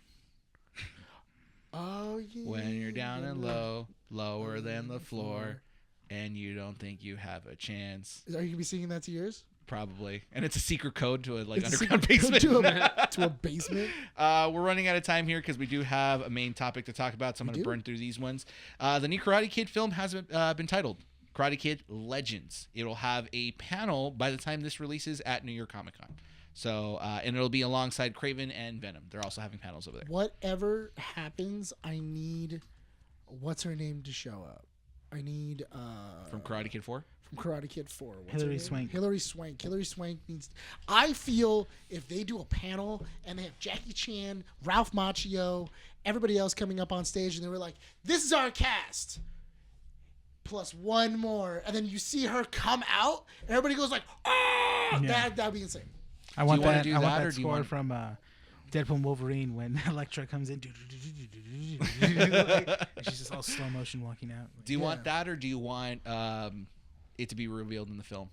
Oh yeah. When you're down and low, lower than the floor, and you don't think you have a chance. Are you gonna be singing that to yours? Probably. And it's a secret code to a It's a underground secret basement. code to a basement. We're running out of time here because we do have a main topic to talk about, so I'm We going to do? burn through these ones. The new Karate Kid film has been titled Karate Kid Legends. It'll have a panel by the time this releases at New York Comic Con. So, and it'll be alongside Craven and Venom. They're also having panels over there. Whatever happens, I need what's her name to show up. I need From Karate Kid 4? from Karate Kid 4. What's Hilary her name? Swank. Hilary Swank. Hilary Swank needs. I feel if they do a panel and they have Jackie Chan, Ralph Macchio, everybody else coming up on stage, and they were like, "This is our cast." Plus one more, and then you see her come out, and everybody goes like, "Ah!" Yeah. That'd be insane. I want wanna that. do I want that, or that do you score want- from Deadpool and Wolverine when Elektra comes in. Like, she's just all slow motion walking out. Do you Yeah. want that, or do you want it to be revealed in the film?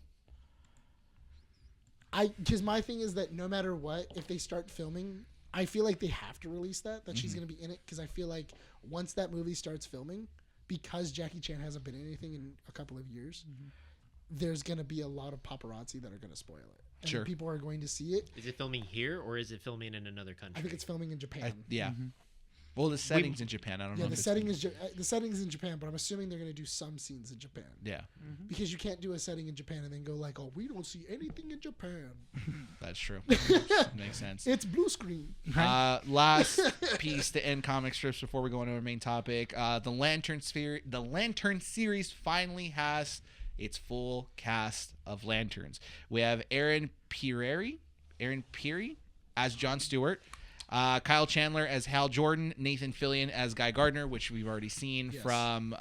Because my thing is that no matter what, if they start filming, I feel like they have to release that she's going to be in it. Because I feel like once that movie starts filming, because Jackie Chan hasn't been in anything in a couple of years, there's going to be a lot of paparazzi that are going to spoil it. And Sure. people are going to see it. Is it filming here or is it filming in another country? I think it's filming in Japan. Yeah. Well, the setting's in Japan. I don't know. Yeah, if the it's- setting is the setting's in Japan, but I'm assuming they're going to do some scenes in Japan. Yeah, Because you can't do a setting in Japan and then go like, "Oh, we don't see anything in Japan. that's true. Makes sense. It's blue screen." Last piece to end comic strips before we go into our main topic. The Lantern series finally has its full cast of lanterns. We have Aaron Peary as Jon Stewart, Kyle Chandler as Hal Jordan, Nathan Fillion as Guy Gardner, which we've already seen Yes. from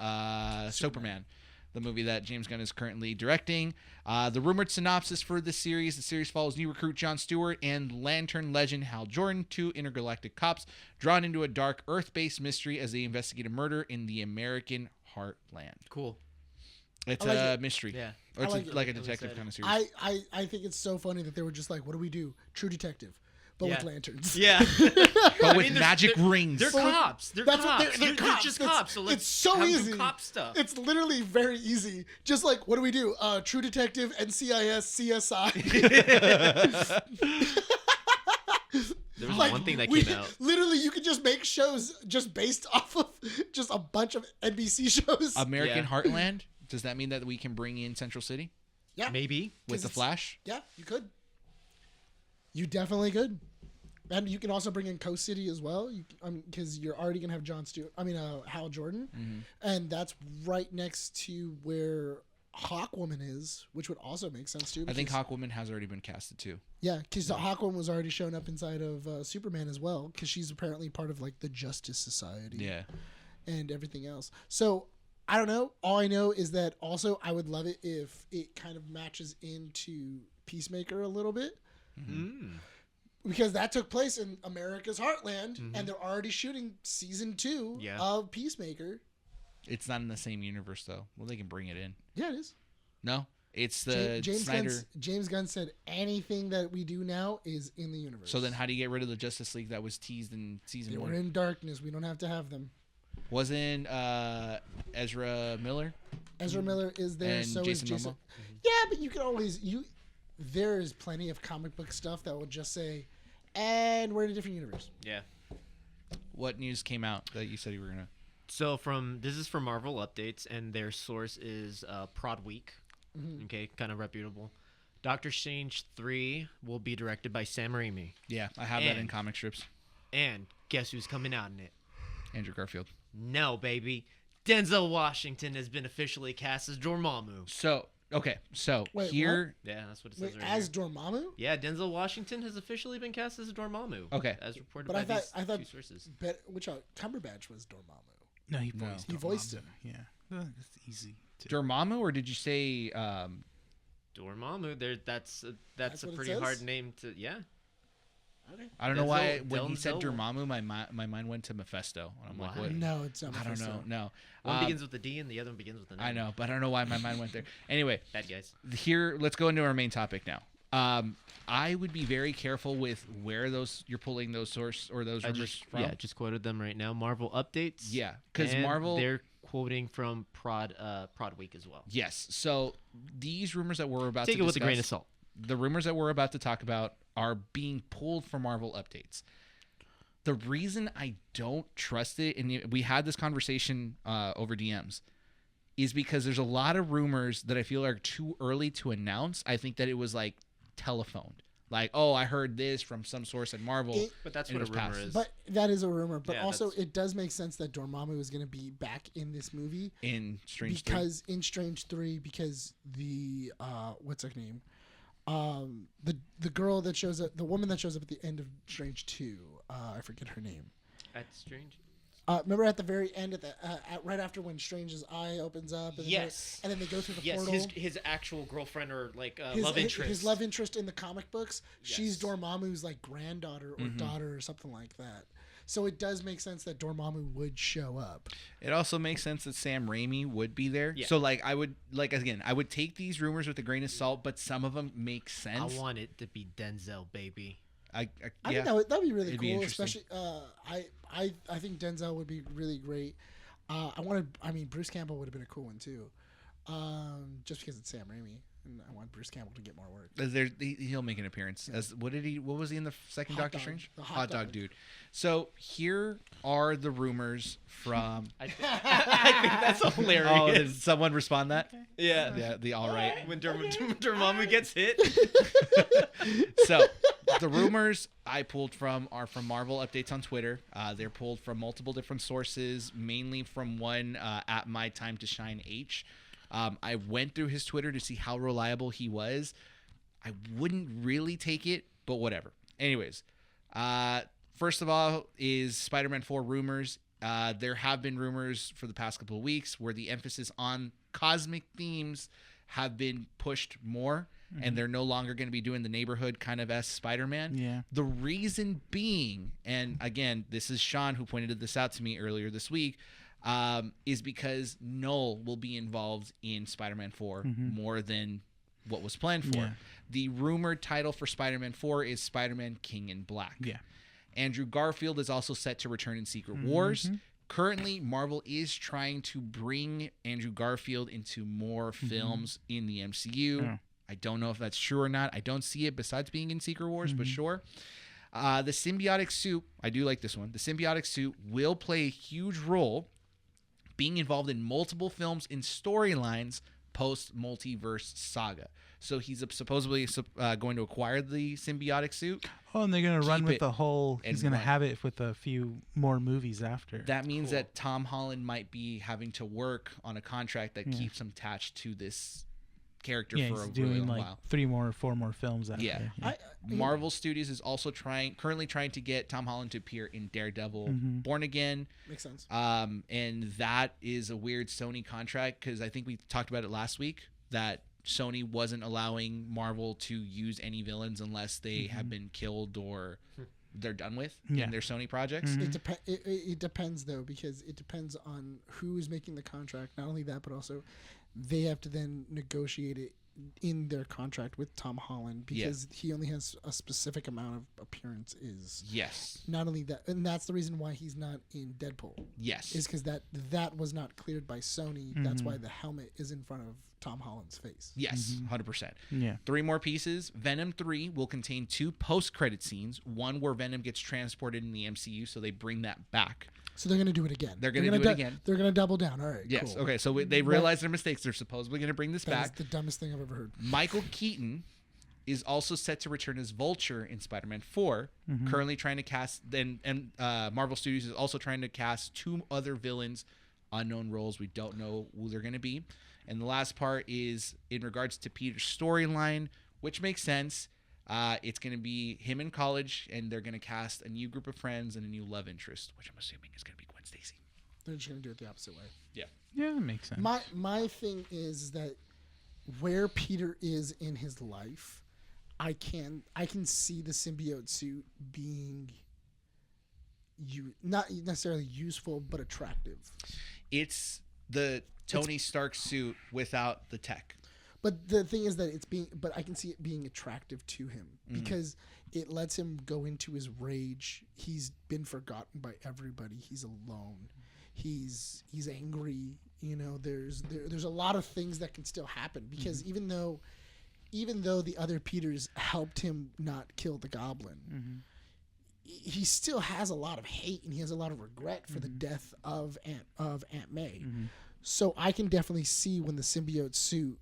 Superman, the movie that James Gunn is currently directing. The rumored synopsis for the series follows new recruit Jon Stewart and Lantern legend Hal Jordan, two intergalactic cops drawn into a dark Earth-based mystery as they investigate a murder in the American heartland. Cool. It's I like a it. mystery. Yeah. Or it's I like it. like a I'm detective excited. kind of series. I think it's so funny that they were just like, "What do we do? True Detective, but with Yeah. lanterns." Yeah. But with there's- magic rings. They're cops. They're That's cops. what they're cops. just It's- cops. So let's it's so have easy. some cop stuff. It's literally very easy. Just like, what do we do? True Detective, NCIS, CSI. There was Like, one thing that we- came out. Literally, you could just make shows just based off of just a bunch of NBC shows. American Yeah. Heartland. Does that mean that we can bring in Central City yeah, Maybe. with 'Cause the it's- Flash? Yeah, you could. You definitely could. And you can also bring in Coast City as well, because you're already gonna have Hal Jordan, and that's right next to where Hawkwoman is, which would also make sense too. I think because- Hawkwoman has already been casted too. Yeah, because Hawkwoman was already shown up inside of Superman as well, because she's apparently part of like the Justice Society Yeah. and everything else. So I don't know. All I know is that also I would love it if it kind of matches into Peacemaker a little bit. Mm. Because that took place in America's Heartland, and they're already shooting season 2 Yeah. of Peacemaker. It's not in the same universe though. Well, they can bring it in. Yeah, it is. No? It's the Snyder. James Gunn said anything that we do now is in the universe. So then how do you get rid of the Justice League that was teased in season 1? We're in darkness. We don't have to have them. Wasn't Ezra Miller? Ezra Miller is there. And so Jason is Jason. Momoa? Yeah, but you can always there is plenty of comic book stuff that will just say, and we're in a different universe. Yeah. What news came out that you said you were gonna? So this is from Marvel Updates, and their source is Prod Week. Mm-hmm. Okay, kind of reputable. Doctor Strange 3 will be directed by Sam Raimi. Yeah, I have that in comic strips. And guess who's coming out in it? Andrew Garfield. No, baby. Denzel Washington has been officially cast as Dormammu. So Wait, here. Yeah, that's what it says Wait, right as here. Dormammu? Yeah, Denzel Washington has officially been cast as Dormammu. Okay. As reported But by I thought two sources. Cumberbatch was Dormammu. No, he No. voiced. He voiced Dormammu. him. Yeah, it's easy. Dormammu, or did you say? Dormammu. That's a That's what it pretty says? hard name to. Yeah. Okay. I don't know why Denzel- when he said Denzel- Dormammu, my mind went to Mephisto, and I'm like, Why? what? No, it's not. I don't Mephisto. know. No. One begins with a D and the other one begins with an N. I know, but I don't know why my mind went there. Anyway, Bad guys. here, let's go into our main topic now. I would be very careful with where you're pulling those source or those rumors from. Yeah, just quoted them right now. Marvel Updates. Yeah, because and Marvel. they're quoting from Prod Week as well. Yes. So these rumors that we're about Take to it with a discuss, grain of salt. the rumors that we're about to talk about are being pulled from Marvel Updates. The reason I don't trust it, and we had this conversation over DMs, is because there's a lot of rumors that I feel are too early to announce. I think that it was like telephoned. Like, oh, I heard this from some source at Marvel. But that's and what it a was rumor passed. is. But that is a rumor. But Yeah, also, that's- it does make sense that Dormammu is going to be back in this movie In Strange 3. because in Strange 3, because the what's her name, the girl that shows up, the woman that shows up at the end of Strange 2, I forget her name. That's strange. Remember at the very end, right after when Strange's eye opens up, and Yes. then they go through the Yes, portal. his actual girlfriend or like His love interest. His love interest in the comic books. She's Yes. Dormammu's like granddaughter or Mm-hmm. daughter or something like that. So it does make sense that Dormammu would show up. It also makes sense that Sam Raimi would be there. Yeah. So I would take these rumors with a grain of salt, but some of them make sense. I want it to be Denzel, baby. I think that'd be really It'd be cool. interesting. Especially, I think Denzel would be really great. Bruce Campbell would have been a cool one too. Just because it's Sam Raimi, and I want Bruce Campbell to get more work. He'll make an appearance as what was he in the second Hot Doctor dog. Strange? The Hot hot dog dog. dude. So here are the rumors from. I think that's hilarious. Oh, did someone respond that? Yeah. Yeah, the all right. When Dormammu gets hit. So the rumors I pulled from are from Marvel Updates on Twitter. They're pulled from multiple different sources, mainly from one at My Time to Shine H. I went through his Twitter to see how reliable he was. I wouldn't really take it, but whatever. Anyways, first of all is Spider-Man 4 rumors. There have been rumors for the past couple of weeks where the emphasis on cosmic themes have been pushed more, and they're no longer going to be doing the neighborhood kind of Spider-Man. Yeah. The reason being, and again, this is Sean who pointed this out to me earlier this week, is because Knull will be involved in Spider-Man 4 more than what was planned for. Yeah. The rumored title for Spider-Man 4 is Spider-Man King in Black. Yeah. Andrew Garfield is also set to return in Secret Wars. Currently, Marvel is trying to bring Andrew Garfield into more films in the MCU. Yeah. I don't know if that's true or not. I don't see it besides being in Secret Wars, but sure. The symbiotic suit, I do like this one. The symbiotic suit will play a huge role being involved in multiple films and storylines post-multiverse saga. So he's supposedly going to acquire the symbiotic suit. Oh, and they're gonna run Keep with it the whole. and He's gonna run. have it with a few more movies after. That means Cool. that Tom Holland might be having to work on a contract that keeps him attached to this character yeah, for he's a doing really long like while. 4 more films after. Yeah. Marvel Studios is also currently trying to get Tom Holland to appear in Daredevil, Born Again. Makes sense. And that is a weird Sony contract because I think we talked about it last week that Sony wasn't allowing Marvel to use any villains unless they have been killed or they're done with Yeah. in their Sony projects. It depends though, because it depends on who is making the contract. Not only that, but also they have to then negotiate it in their contract with Tom Holland because he only has a specific amount of appearances. Yes. Not only that, and that's the reason why he's not in Deadpool. Yes. Is because that was not cleared by Sony. That's why the helmet is in front of Tom Holland's face. Yes, 100%. Yeah. 3 more pieces. Venom 3 will contain 2 post-credit scenes. One where Venom gets transported in the MCU, so they bring that back. So they're going to do it again. They're going to do it again. They're going to double down. All right. Yes. Cool. Okay. So they realize their mistakes. They're supposedly going to bring this back. That's the dumbest thing I've ever heard. Michael Keaton is also set to return as Vulture in Spider-Man 4. Currently trying to cast, and Marvel Studios is also trying to cast 2 other villains, unknown roles. We don't know who they're going to be. And the last part is in regards to Peter's storyline, which makes sense. It's going to be him in college, and they're going to cast a new group of friends and a new love interest, which I'm assuming is going to be Gwen Stacy. They're just going to do it the opposite way. Yeah. Yeah, that makes sense. My thing is that where Peter is in his life, I can see the symbiote suit being not necessarily useful but attractive. It's the Tony Stark suit without the tech. But the thing is that but I can see it being attractive to him because it lets him go into his rage. He's been forgotten by everybody. He's alone. He's angry. You know, there's a lot of things that can still happen because even though the other Peters helped him not kill the Goblin, he still has a lot of hate and he has a lot of regret for the death of Aunt May. So I can definitely see when the symbiote suit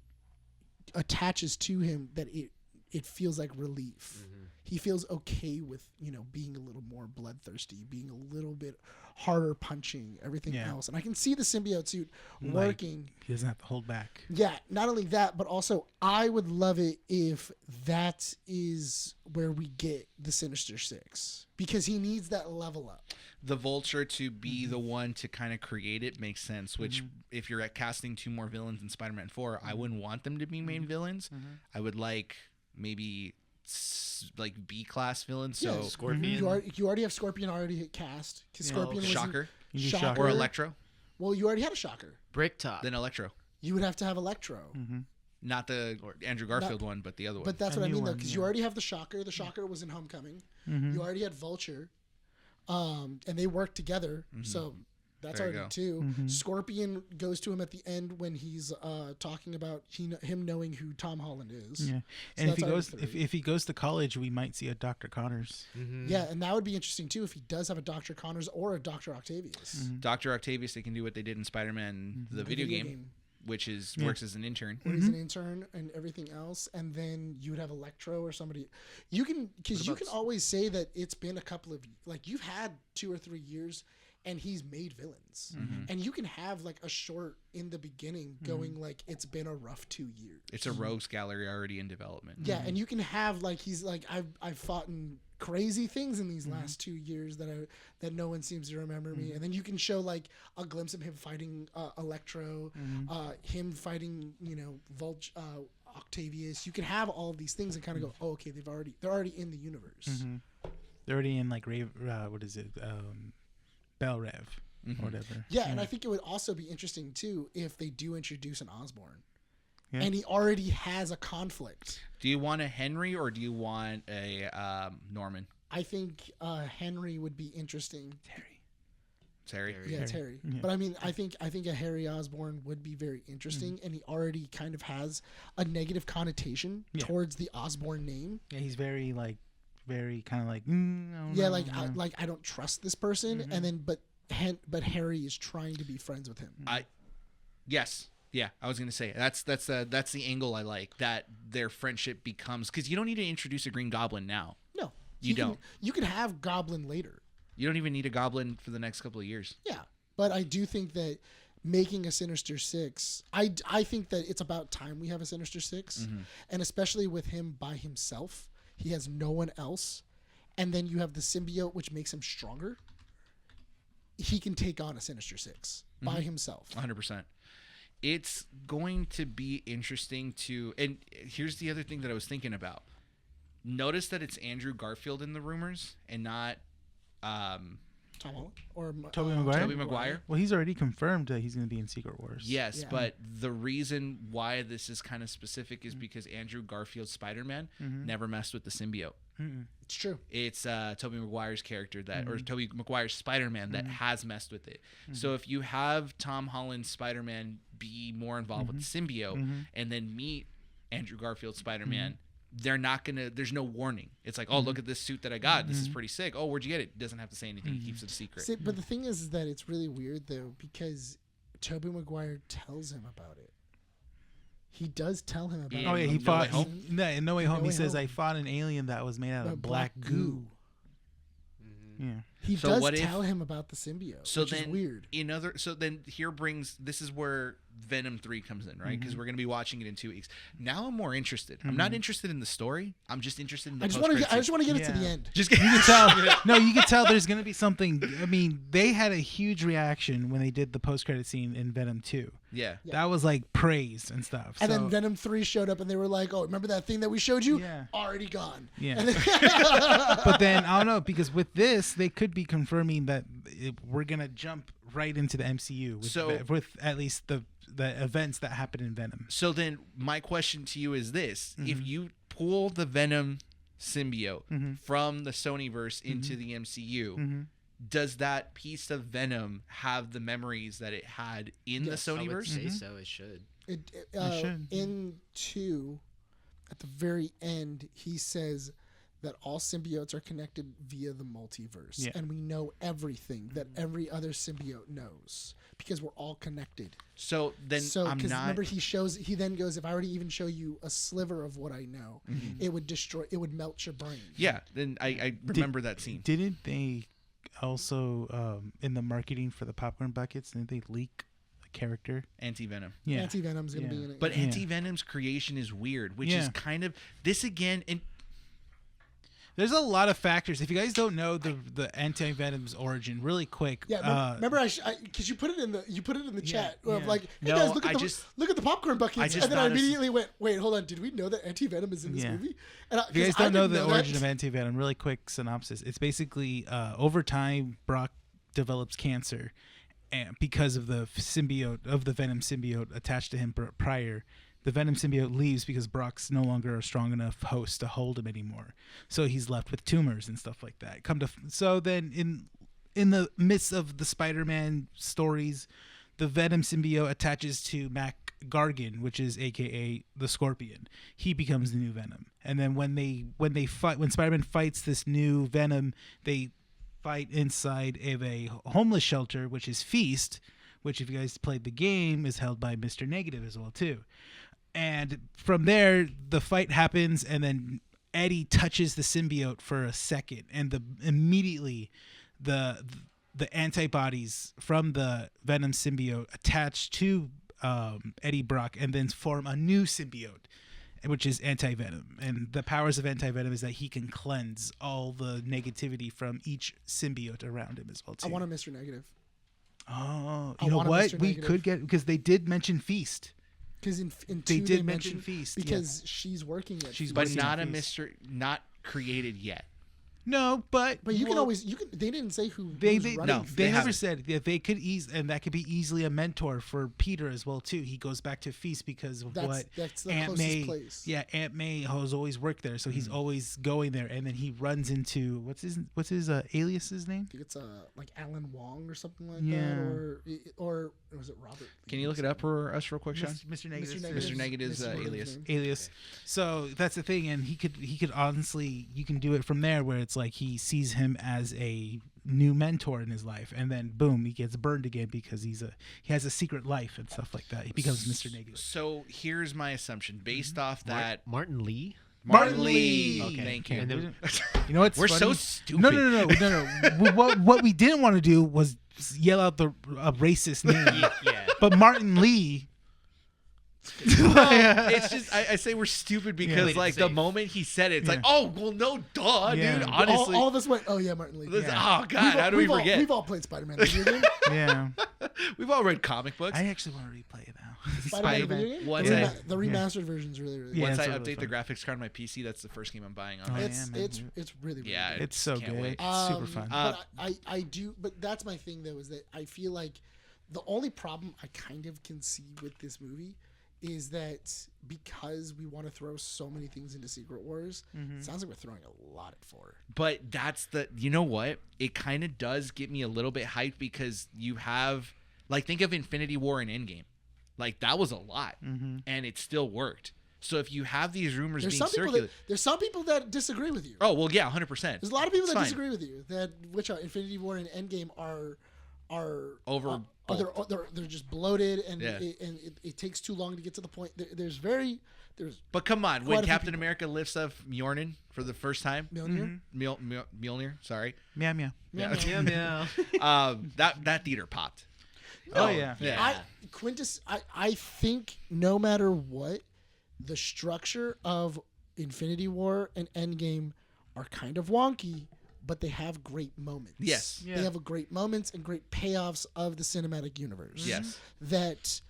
attaches to him that it feels like relief. He feels okay with, being a little more bloodthirsty, being a little bit harder punching, everything else. And I can see the symbiote suit working. He doesn't have to hold back. Yeah, not only that, but also I would love it if that is where we get the Sinister Six because he needs that level up. The Vulture to be the one to kind of create it makes sense, which if you're casting 2 more villains in Spider-Man 4, I wouldn't want them to be main villains. I would like maybe like B-class villains. So Scorpion. You already have Scorpion already cast. Because Scorpion was Shocker. Shocker. Or Electro. Well, you already had a Shocker. Bricktop. Then Electro. You would have to have Electro. Not the Andrew Garfield one, but the other one. But that's what I mean, though, because you already have the Shocker. The Shocker was in Homecoming. You already had Vulture. And they work together. So that's There you already go. 2. Scorpion goes to him at the end when he's talking about him knowing who Tom Holland is. Yeah, So and that's already 3. if he goes to college, we might see a Dr. Connors. Yeah, and that would be interesting too if he does have a Dr. Connors or a Dr. Octavius. Dr. Octavius, they can do what they did in Spider-Man, the video game, which is works as an intern. Where he's an intern and everything else, and then you would have Electro or somebody. You can always say that it's been a couple of you've had 2 or 3 years. And he's made villains. And you can have like a short in the beginning going like it's been a rough 2 years. It's a rogues gallery already in development. Yeah, and you can have like he's like I've fought in crazy things in these last 2 years that no one seems to remember me. And then you can show like a glimpse of him fighting Electro, him fighting Octavius. You can have all of these things and kind of go, oh, okay, they're already in the universe. They're already in like what is it? Bell Rev or whatever. Yeah, and I think it would also be interesting too if they do introduce an Osborn. Yeah. And he already has a conflict. Do you want a Henry or do you want a Norman? I think Henry would be interesting. Terry. Yeah, it's Harry. Yeah. But I mean, I think a Harry Osborn would be very interesting, and he already kind of has a negative connotation towards the Osborn name. Yeah, he's very kind of like I don't trust this person, and then but Harry is trying to be friends with him. Yes. Yeah, I was gonna say that's the angle I like, that their friendship becomes, because you don't need to introduce a Green Goblin now. No, you don't. You can have Goblin later. You don't even need a Goblin for the next couple of years. Yeah, but I do think that making a Sinister Six, I think that it's about time we have a Sinister Six, and especially with him by himself, he has no one else, and then you have the symbiote, which makes him stronger. He can take on a Sinister Six by himself. 100%. It's going to be interesting to, and here's the other thing that I was thinking about. Notice that it's Andrew Garfield in the rumors and not Tom Holland or Tobey Maguire? Tobey Maguire. Well, he's already confirmed that he's going to be in Secret Wars. Yes, Yeah. but the reason why this is kind of specific is because Andrew Garfield's Spider-Man never messed with the symbiote. It's true. It's Tobey Maguire's character or Tobey Maguire's Spider-Man that has messed with it. So if you have Tom Holland's Spider-Man be more involved with the symbiote and then meet Andrew Garfield's Spider-Man, they're not gonna. There's no warning. It's like, oh, look at this suit that I got. This is pretty sick. Oh, where'd you get it? Doesn't have to say anything. He keeps it a secret. See, but the thing is that it's really weird though because Tobey Maguire tells him about it. He does tell him about it. Oh yeah, he No fought. Way Home? In No Way Home, Way he says, Home. "I fought an alien that was made out of black goo." Yeah. He So does what if- tell him about the symbiote, So which then, is weird. This is where Venom 3 comes in, right? Because we're going to be watching it in 2 weeks. Now I'm more interested. I'm not interested in the story. I'm just interested in the I just want to get it to the Yeah. end. Just You can tell. No, you can tell there's gonna be something. I mean, they had a huge reaction when they did the post-credit scene in Venom 2. yeah. That was like praised and stuff. And so, then Venom 3 showed up, and they were like, "Oh, remember that thing that we showed you? Yeah. Already gone." Yeah. And then, but then I don't know, because with this they could be confirming that we're gonna jump right into the MCU with at least the events that happen in Venom. So then my question to you is this. If you pull the Venom symbiote from the Sonyverse into the MCU, does that piece of Venom have the memories that it had in Yes. the I would Sonyverse? say so. It should. should. In 2, at the very end, he says that all symbiotes are connected via the multiverse, Yeah. and we know everything that every other symbiote knows because we're all connected. So then So, I'm because not. remember, he then goes, if I were to even show you a sliver of what I know, it would melt your brain. Yeah, then I remember that scene. Didn't they also in the marketing for the popcorn buckets? Didn't they leak a character? Anti-Venom. Yeah. Anti-Venom's going to be in it. But Yeah. Anti-Venom's creation is weird, which Yeah. is kind of this again. And There's a lot of factors. If you guys don't know the Anti-Venom's origin, really quick. Yeah, remember because you put it in the chat of yeah. like, hey No, guys, look at the popcorn buckets, I just and then I thought of- immediately went, wait, hold on, did we know that Anti-Venom is in this Yeah. movie? And If you guys don't know the origin of that. Anti-Venom, really quick synopsis. It's basically over time, Brock develops cancer, and because of the Venom symbiote attached to him prior. The Venom symbiote leaves because Brock's no longer a strong enough host to hold him anymore. So he's left with tumors and stuff like that. So then in the midst of the Spider-Man stories, the Venom symbiote attaches to Mac Gargan, which is AKA the Scorpion. He becomes the new Venom. And then when Spider-Man fights this new Venom, they fight inside of a homeless shelter, which is Feast, which if you guys played the game is held by Mr. Negative as well too. And from there, the fight happens, and then Eddie touches the symbiote for a second, and immediately the antibodies from the Venom symbiote attach to Eddie Brock, and then form a new symbiote, which is Anti-Venom. And the powers of Anti-Venom is that he can cleanse all the negativity from each symbiote around him as well too. I want a Mr. Negative. Oh, I you know want a what? Mr. We Negative. could get, because they did mention Feast. Because in They 2 did they mention mentioned Feast, because she's working at She's Feast. but working not on a Feast. not created yet. No, but But they didn't say who They who's running no, Feast. they never haven't. said that they could and that could be easily a mentor for Peter as well too. He goes back to Feast because of That's the Aunt closest May. place. Yeah, Aunt May has always worked there, so he's always going there. And then he runs into what's his alias's name? I think it's like Alan Wong or something like Yeah. that, or was it Robert? Can you look it up for us real quick, Sean? Mr. Negative. Mr. Negative's Mr. alias. Alias. So that's the thing, and he could honestly, you can do it from there where it's like he sees him as a new mentor in his life, and then boom, he gets burned again because he has a secret life and stuff like that. He becomes Mr. Negative. So here's my assumption based off that Martin Lee. Martin Lee. Okay. Thank you. And then- You know what's We're funny? so stupid. No. what we didn't want to do was yell out the racist name, Yeah. but Martin Lee. It's just I say we're stupid because Played it like the safe. moment he said it, it's Yeah. like, oh well, no, duh, Yeah. dude. All- Honestly, all of us went, oh yeah, Martin Lee. oh god, how do we forget? We've all played Spider-Man. Video game. Yeah, We've all read comic books. I actually want to replay it now. Spider-Man video game. The remastered version is really, really good. Once I really update the fun. graphics card on my PC, that's the first game I'm buying on. Oh, it. yeah, man. It's really, really Yeah, good. It's so Can't good. wait. It's super fun. But I do. But that's my thing though, is that I feel like the only problem I kind of can see with this movie is that because we want to throw so many things into Secret Wars, it sounds like we're throwing a lot at 4. But that's you know what? It kind of does get me a little bit hyped because you have, like, think of Infinity War and Endgame. Like, that was a lot, and it still worked. So if you have these rumors being circulated... There's some people that disagree with you. Oh, well, yeah, 100%. There's a lot of people that disagree with you, that which Infinity War and Endgame are Over... they're just bloated, and it takes too long to get to the point. There's But come on, when Captain America lifts up Mjolnir for the first time, Mjolnir, Mjolnir, sorry, Meow meow. Yeah. that theater popped. Oh yeah. I think no matter what, the structure of Infinity War and Endgame are kind of wonky, but they have great moments. Yes. Yeah. They have great moments and great payoffs of the cinematic universe. Yes. That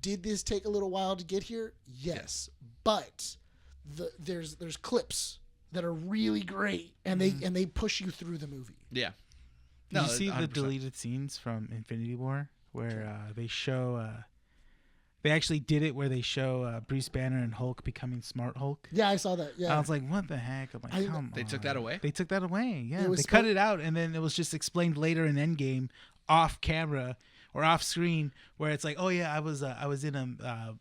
did this take a little while to get here? Yes. But there's clips that are really great, and they push you through the movie. Yeah. Did you see 100%. the deleted scenes from Infinity War where they show? They actually did it where they show Bruce Banner and Hulk becoming Smart Hulk. Yeah, I saw that. Yeah, I was like, what the heck? I'm like, come on. They took that away? They took that away. Yeah, It they was cut it out, and then it was just explained later in Endgame, off camera or off screen, where it's like, oh yeah, I was in I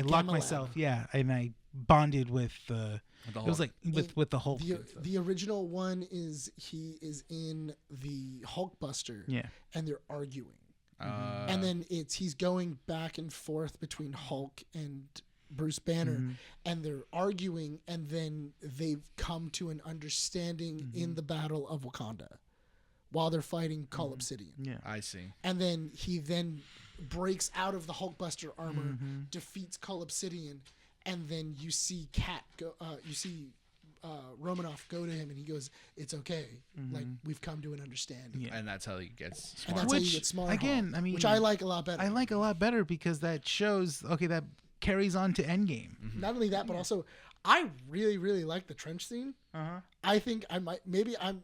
locked myself, yeah, and I bonded with the. It was like with the Hulk. The original one is he is in the Hulkbuster. Yeah. And they're arguing. And then he's going back and forth between Hulk and Bruce Banner, and they're arguing, and then they've come to an understanding in the Battle of Wakanda while they're fighting Cull Obsidian. Yeah, I see. And then he breaks out of the Hulkbuster armor, defeats Cull Obsidian, and then you see Romanoff go to him, and he goes, "It's okay. Like, we've come to an understanding." Yeah. And that's how he gets And smart. that's how you get Smart again, Hulk, I mean, which I like a lot better. I like a lot better because that shows that carries on to Endgame. Not only that, but also I really, really like the trench scene. I think I might maybe I'm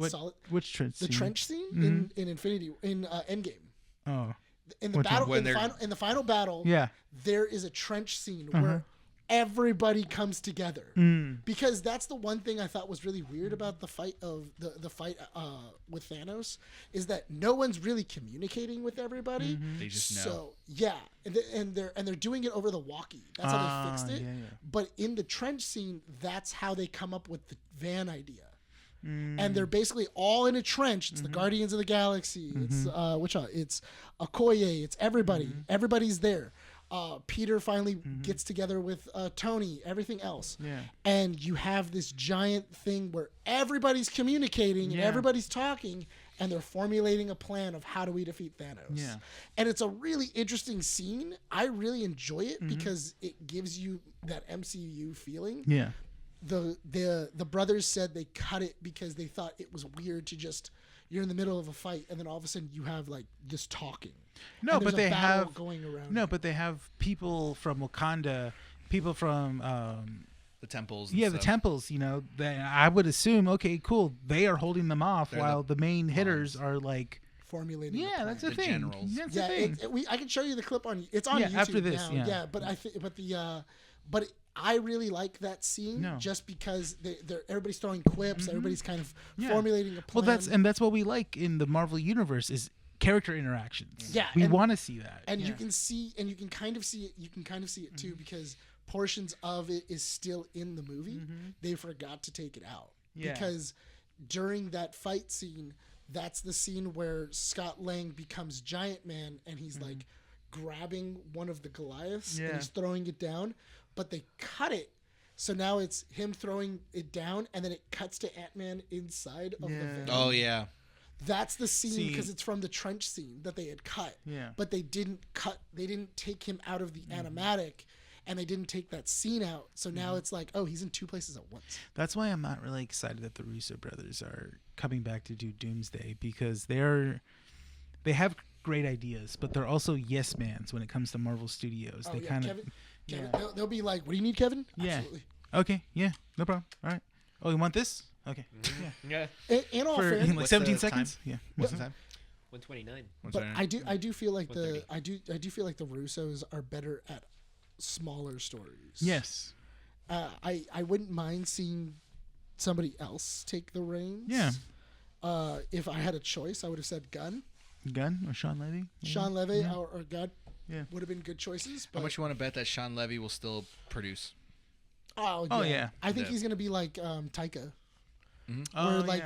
solid. Which trench scene? The trench scene in Endgame. Oh, In the Which battle, one? in the final battle, yeah. there is a trench scene where everybody comes together, because that's the one thing I thought was really weird about the fight with Thanos, is that no one's really communicating with everybody. They just know. So yeah, and they're doing it over the walkie. That's how they fixed it. Yeah, yeah. But in the trench scene, that's how they come up with the van idea. And they're basically all in a trench. It's the Guardians of the Galaxy. It's it's Okoye. It's everybody. Everybody's there. Peter finally gets together with Tony. Everything else. Yeah. And you have this giant thing where everybody's communicating and everybody's talking, and they're formulating a plan of how do we defeat Thanos. Yeah. And it's a really interesting scene. I really enjoy it because it gives you that MCU feeling. Yeah. The brothers said they cut it because they thought it was weird to just, you're in the middle of a fight and then all of a sudden you have like this talking. No, and but there's a they battle have going around. No, but they have people from Wakanda, people from The temples. the temples. You know, that I would assume. Okay, cool. They are holding them off They're while the main hitters are like. Formulating. Yeah, that's the The thing. generals. That's the Yeah, thing. I can show you the clip on. It's on YouTube after this, now. yeah. But I really like that scene just because everybody's throwing quips, everybody's kind of formulating a plan. Well, that's what we like in the Marvel universe is character interactions. Yeah, we and- want to see that. and you can see, and you can kind of see it. You can kind of see it too because portions of it is still in the movie. They forgot to take it out because during that fight scene, that's the scene where Scott Lang becomes Giant Man and he's like grabbing one of the Goliaths and he's throwing it down, but they cut it. So now it's him throwing it down and then it cuts to Ant-Man inside of the van. Oh yeah. That's the scene because it's from the trench scene that they had cut. Yeah. But they didn't take him out of the animatic and they didn't take that scene out. So now it's like, oh, he's in two places at once. That's why I'm not really excited that the Russo brothers are coming back to do Doomsday because they have great ideas, but they're also yes mans when it comes to Marvel Studios. Oh, They yeah, kind of Kevin, yeah. they'll be like, "What do you need, Kevin?" Yeah. Absolutely. Okay, yeah, no problem. All right. Oh, you want this? Okay. Yeah. In all For fairness, like What's 17 the seconds? Yeah. What's the time? 129. but I do feel like 130. I do feel like the Russos are better at smaller stories. Yes. I wouldn't mind seeing somebody else take the reins. Yeah. If I had a choice, I would have said Gunn. Gunn or Sean Levy? Yeah. Sean Levy Yeah. or Gunn Yeah. would have been good choices. But, How much you want to bet that Sean Levy will still produce? Oh, yeah. I think Yeah. he's gonna be like Taika, Oh, where like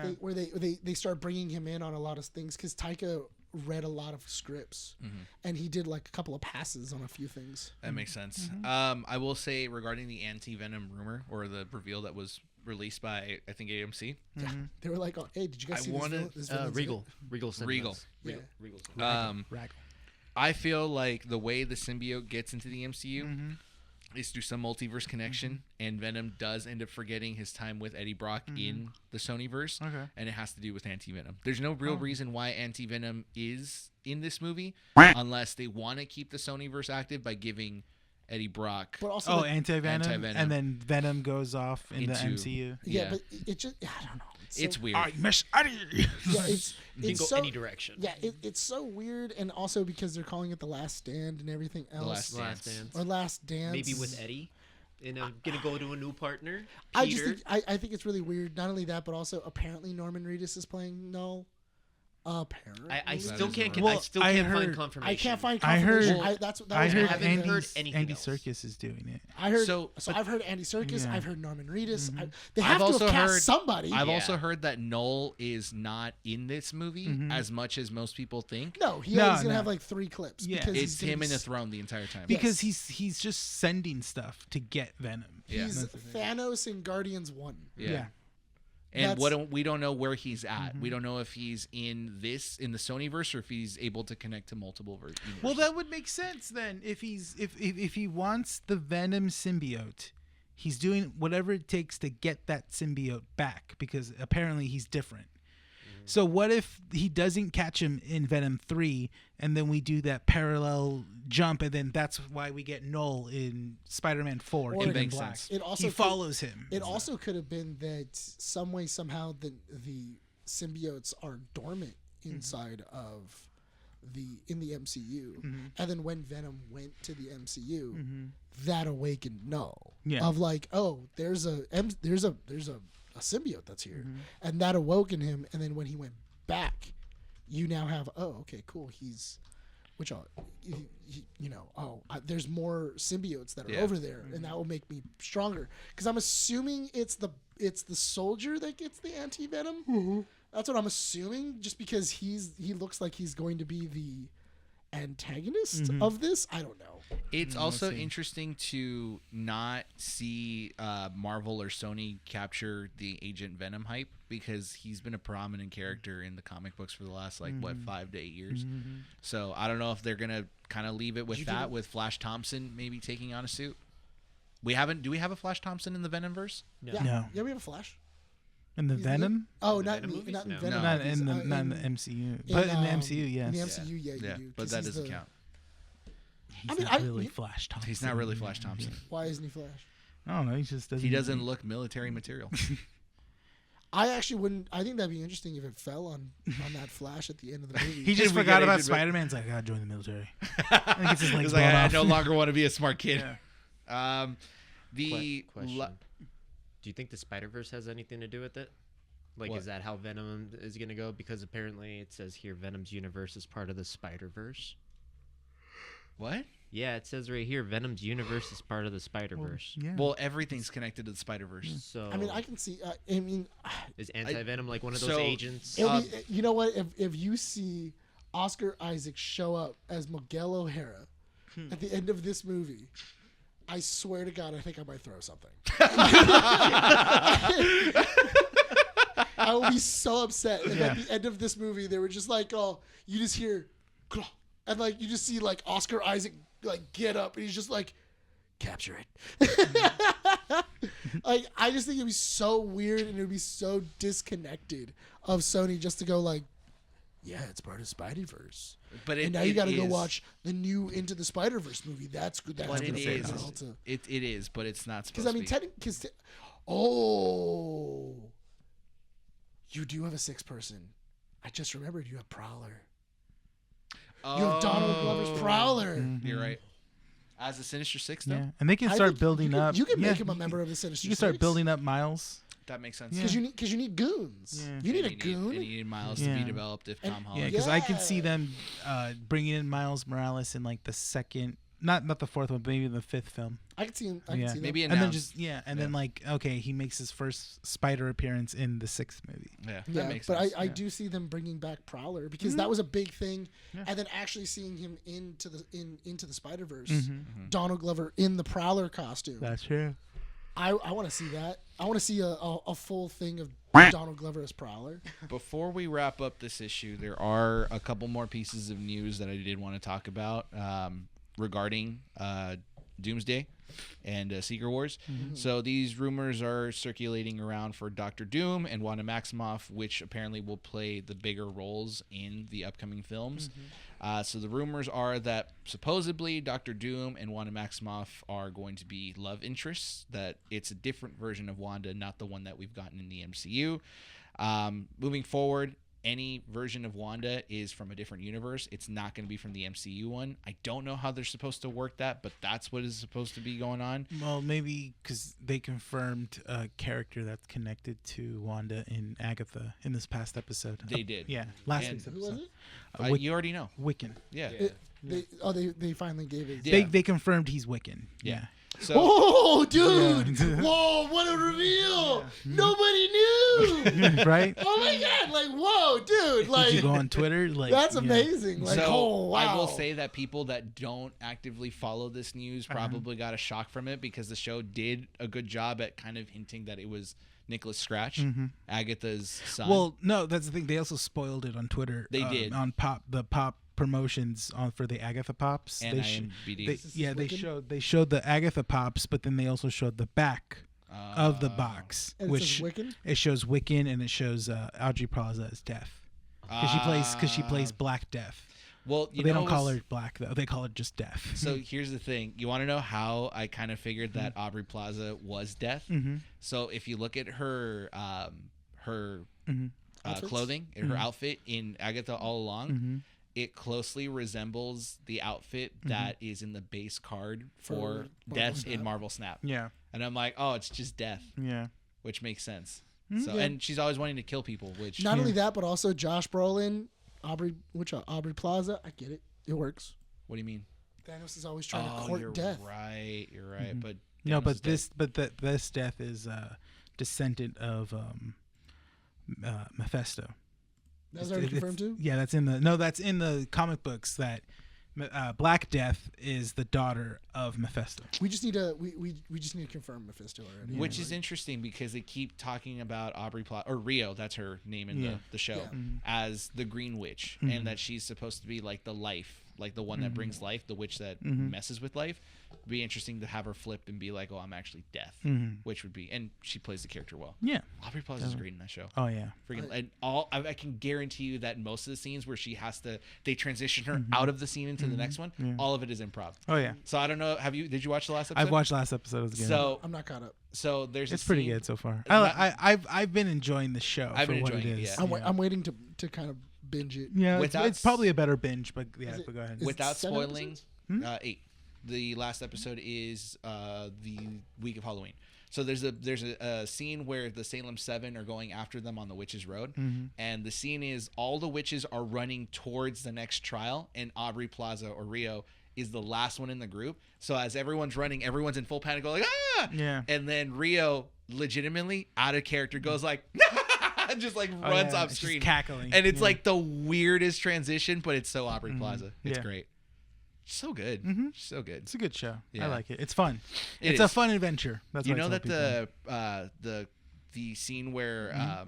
yeah. they start bringing him in on a lot of things because Taika read a lot of scripts and he did like a couple of passes on a few things. That makes sense. Mm-hmm. I will say regarding the anti-Venom rumor or the reveal that was released by, I think, AMC. Yeah, they were like, "Oh, hey, did you guys I see wanna- this villain's Regal. Regal. sent Regal. us. Yeah. Regal. Raggle. I feel like the way the symbiote gets into the MCU is through some multiverse connection, and Venom does end up forgetting his time with Eddie Brock in the Sonyverse, Okay. and it has to do with Anti-Venom. There's no real reason why Anti-Venom is in this movie unless they want to keep the Sonyverse active by giving Eddie Brock. But also, Oh, the- anti-venom, Anti-Venom. and then Venom goes off in the Into- MCU. yeah, yeah. but it just I don't know. It's so, weird. I miss Eddie. Yeah, it's You can it's go so any direction. yeah, it's so weird, and also because they're calling it The Last Stand and everything else, Last Last Dance. Dance. or Last Dance. Maybe with Eddie. And I'm gonna go to a new partner. I just Peter. think I think it's really weird. Not only that, but also apparently Norman Reedus is playing Knull. Apparently, I That still is can't. right. Well, I still I can't heard- find confirmation. I can't find I heard- confirmation. Well, That I was heard haven't Andy, heard anything Andy else. Serkis is doing it. I heard. So- So I've heard Andy Serkis. Yeah. I've heard Norman Reedus. Mm-hmm. They I've have to also have cast heard- somebody. I've Yeah. also heard that Knull is not in this movie as much as most people think. no, he's No, gonna no. have like 3 clips. Yeah. because It's he's gonna him be in the s- throne the entire time. Because he's just sending stuff to get Venom. Yeah. He's That's the thing. Thanos in Guardians 1. Yeah. That's- And we don't know where he's at. We don't know if he's in the Sonyverse or if he's able to connect to multiple universes. Well, that would make sense then. If he wants the Venom symbiote, he's doing whatever it takes to get that symbiote back because apparently he's different. So what if he doesn't catch him in Venom 3 and then we do that parallel jump and then that's why we get Knull in Spider-Man 4 Or Kid it in makes Black. sense. It also He could- follows him. It also could have been that some way somehow the symbiotes are dormant inside of the MCU, and then when Venom went to the MCU, that awakened Knull. Yeah. Of like, oh, there's a symbiote that's here, and that awoken him. And then when he went back, you now have okay, cool. He's which are there's more symbiotes that are Yeah. over there, and that will make me stronger. Because I'm assuming it's the soldier that gets the anti-venom. That's what I'm assuming, just because he looks like he's going to be the antagonist of this. I don't know. It's also see. interesting to not see Marvel or Sony capture the Agent Venom hype because he's been a prominent character in the comic books for the last 5 to 8 years. So I don't know if they're gonna kind of leave it with that, with Flash Thompson maybe taking on a suit. Do we have a Flash Thompson in the Venomverse? No. Yeah, No. yeah, we have a Flash. In the He's Venom? Oh, In the not Venom in movies? not in No. Venom. Not movies, in the MCU. But in the MCU, yes. In the MCU, yeah, Yeah, you do. but 'cause that he's doesn't the- count. He's I mean, not really you- Flash Thompson. He's not really Flash Thompson. Why isn't he Flash? I don't know. He just doesn't. He doesn't look military material. I actually wouldn't. I think that'd be interesting if it fell on that Flash at the end of the movie. He just We forgot get about Agent Ven- Spider-Man's like, I gotta join the military. And gets his legs He's like, blown I off. no longer want to be a smart kid. Yeah. Question. Do you think the Spider-Verse has anything to do with it? Like, What? is that how Venom is going to go? Because apparently it says here Venom's universe is part of the Spider-Verse. What? Yeah, it says right here Venom's universe is part of the Spider-Verse. Yeah. Well, everything's connected to the Spider-Verse. So I mean, I can see. I mean, is Anti-Venom like one of those so- agents? it'll be, you know what? If you see Oscar Isaac show up as Miguel O'Hara at the end of this movie, I swear to God, I think I might throw something. I will be so upset if at the end of this movie they were just like, oh, you just hear, "Claw," and like you just see like Oscar Isaac like get up and he's just like, capture it. Like I just think it'd be so weird and it'd be so disconnected of Sony just to go like, yeah, it's part of Spideyverse. But and now you got to go watch the new Into the Spider-Verse movie. That's good. That's What gonna it be is, well too. it is, but it's not supposed Because I mean, to be. because oh, you do have a 6th person. I just remembered you have Prowler. You have Donald Glover's Prowler. Mm-hmm. You're right. As a Sinister Six, though, Yeah, and they can I start think building up. You can yeah, make him a member of the Sinister You can start Six. building up Miles. that makes sense. Because you need goons. Yeah. You need And a goon. and you need Miles to Yeah. be developed if And- Tom Yeah, Holland. because I could see Yeah. them bringing in Miles Morales in like the second, not the 4th one, but maybe the 5th film. I could see him. I Yeah. could see that. Maybe And then announced. then like okay, he makes his first spider appearance in the 6th movie. Yeah, that Yeah, makes but sense. I do see them bringing back Prowler because that was a big thing, Yeah. and then actually seeing him into the Spider-Verse, Mm-hmm. Donald Glover in the Prowler costume. That's true. I want to see that. I want to see a full thing of Donald Glover as Prowler. Before we wrap up this issue, there are a couple more pieces of news that I did want to talk about regarding Doomsday and Secret Wars. So these rumors are circulating around for Doctor Doom and Wanda Maximoff, which apparently will play the bigger roles in the upcoming films. So the rumors are that supposedly Doctor Doom and Wanda Maximoff are going to be love interests, that it's a different version of Wanda, not the one that we've gotten in the MCU. Moving forward, any version of Wanda is from a different universe. It's not going to be from the MCU one. I don't know how they're supposed to work that, but that's what is supposed to be going on. Well, maybe because they confirmed a character that's connected to Wanda in Agatha in this past episode. They did. Yeah, last And- week's Who episode. was it? You already know. Wiccan. Yeah. They finally gave it. Yeah. They confirmed he's Wiccan. Yeah. Yeah. So Oh, dude! Yeah. Whoa, what a reveal! Nobody knew. Right? Oh my god! Like, whoa, dude! Did you go Like, on Twitter? Like that's yeah. amazing. Like, so oh wow! I will say that people that don't actively follow this news probably got a shock from it because the show did a good job at kind of hinting that it was Nicholas Scratch, Agatha's son. Well, no, that's the thing. They also spoiled it on Twitter. They did. On the pop promotions for the Agatha Pops. and They IMBD. they showed the Agatha Pops, but then they also showed the back of the box, and it which says Wiccan. it shows Wiccan and it shows Audrey Plaza as Death because she plays Black Death. Well, But you they know don't call what's- her Black though. They call her just Death. So here's the thing. You want to know how I kind of figured that Aubrey Plaza was Death? Mm-hmm. So if you look at her Outfits? clothing, her outfit in Agatha all along, Mm-hmm. it closely resembles the outfit that is in the base card for For Marvel Death Snap. in Marvel Snap. Yeah, And I'm like, oh, it's just Death, yeah. which makes sense. Mm-hmm. So, Yeah. and she's always wanting to kill people, which Not only that, but also Josh Brolin, Aubrey Plaza. I get it. It works. what do you mean? Thanos is always trying to Oh, court you're death. right. You're right. But No, Thanos but is dead. this Death is descendant of Mephisto. That's already confirmed too. Yeah, that's in the comic books that Black Death is the daughter of Mephisto. We just need to we just need to confirm Mephisto already. Which is interesting because they keep talking about Aubrey Plaza, or Rio, that's her name in Yeah. the show, Yeah. as the Green Witch, and that she's supposed to be like the life, like the one that brings life, the witch that messes with life. It'd be interesting to have her flip and be like, oh, I'm actually Death, which would be, and she plays the character well. Yeah. Aubrey Plaza is great in that show. Oh yeah. Freaking, and I can guarantee you that most of the scenes where she has to, they transition her out of the scene into the next one, all of it is improv. Oh yeah. So I don't know, did you watch the last episode? I've watched last episode again. So I'm not caught up. there's it's a pretty scene- good so far. Not- I've been enjoying the show I've for been what it enjoying it, is. yeah. I'm waiting to kind of binge it. Yeah, Without it's probably a better binge, but yeah, Is it- but go ahead. is it Without 7 spoiling, episodes? 8. The last episode is the week of Halloween. So there's a scene where the Salem 7 are going after them on the Witches' Road, and the scene is all the witches are running towards the next trial, and Aubrey Plaza or Rio is the last one in the group. So as everyone's running, everyone's in full panic, going like, ah! Yeah. And then Rio, legitimately out of character, goes like, just like Oh, runs yeah, off it's just screen, cackling. and it's Yeah. like the weirdest transition, but it's so Aubrey Plaza. It's Yeah. great. So good. So good. It's a good show. Yeah. I like it. It's fun. It It's a is. fun adventure. That's You what I know tell that people. the scene where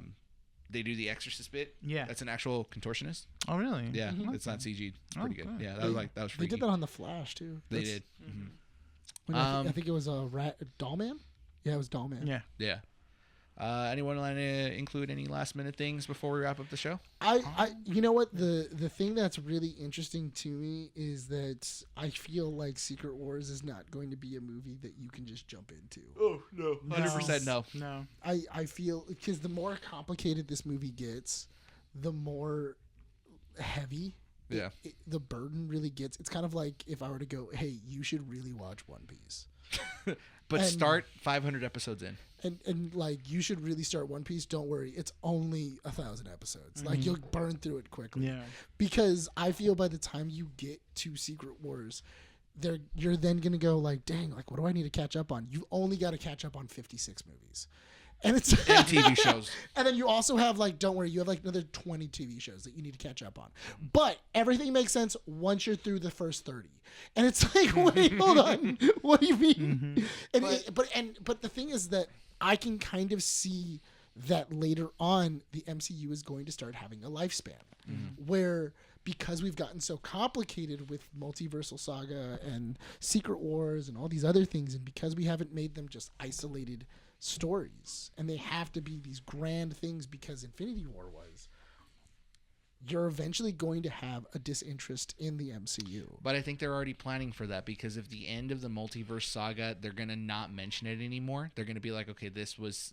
they do the Exorcist bit? Yeah. That's an actual contortionist. Oh really? Yeah, it's not CG. It's pretty good. good. Yeah, that was They freaky. did that on the Flash too. They That's- did. When I think it was a Dollman. Yeah, it was Dollman. Yeah. Yeah. Anyone want to include any last minute things before we wrap up the show? You know what, the thing that's really interesting to me is that I feel like Secret Wars is not going to be a movie that you can just jump into. Oh no, 100% no. I feel because the more complicated this movie gets, the more heavy the burden really gets. It's kind of like if I were to go, hey, you should really watch One Piece. But start 500 episodes in. And like, you should really start One Piece. Don't worry, it's only 1,000 episodes. Like, you'll burn through it quickly. Yeah. Because I feel by the time you get to Secret Wars, you're then gonna go like, dang, like, what do I need to catch up on? You've only got to catch up on 56 movies. And it's and TV shows. And then you also have like, don't worry, you have like another 20 TV shows that you need to catch up on. But everything makes sense once you're through the first 30. And it's like, wait, hold on. What do you mean? But the thing is that I can kind of see that later on the MCU is going to start having a lifespan where, because we've gotten so complicated with Multiversal Saga and Secret Wars and all these other things, and because we haven't made them just isolated stories, and they have to be these grand things because Infinity War was, you're eventually going to have a disinterest in the MCU. But I think they're already planning for that, because of the end of the Multiverse Saga, they're going to not mention it anymore. They're going to be like, okay, this was,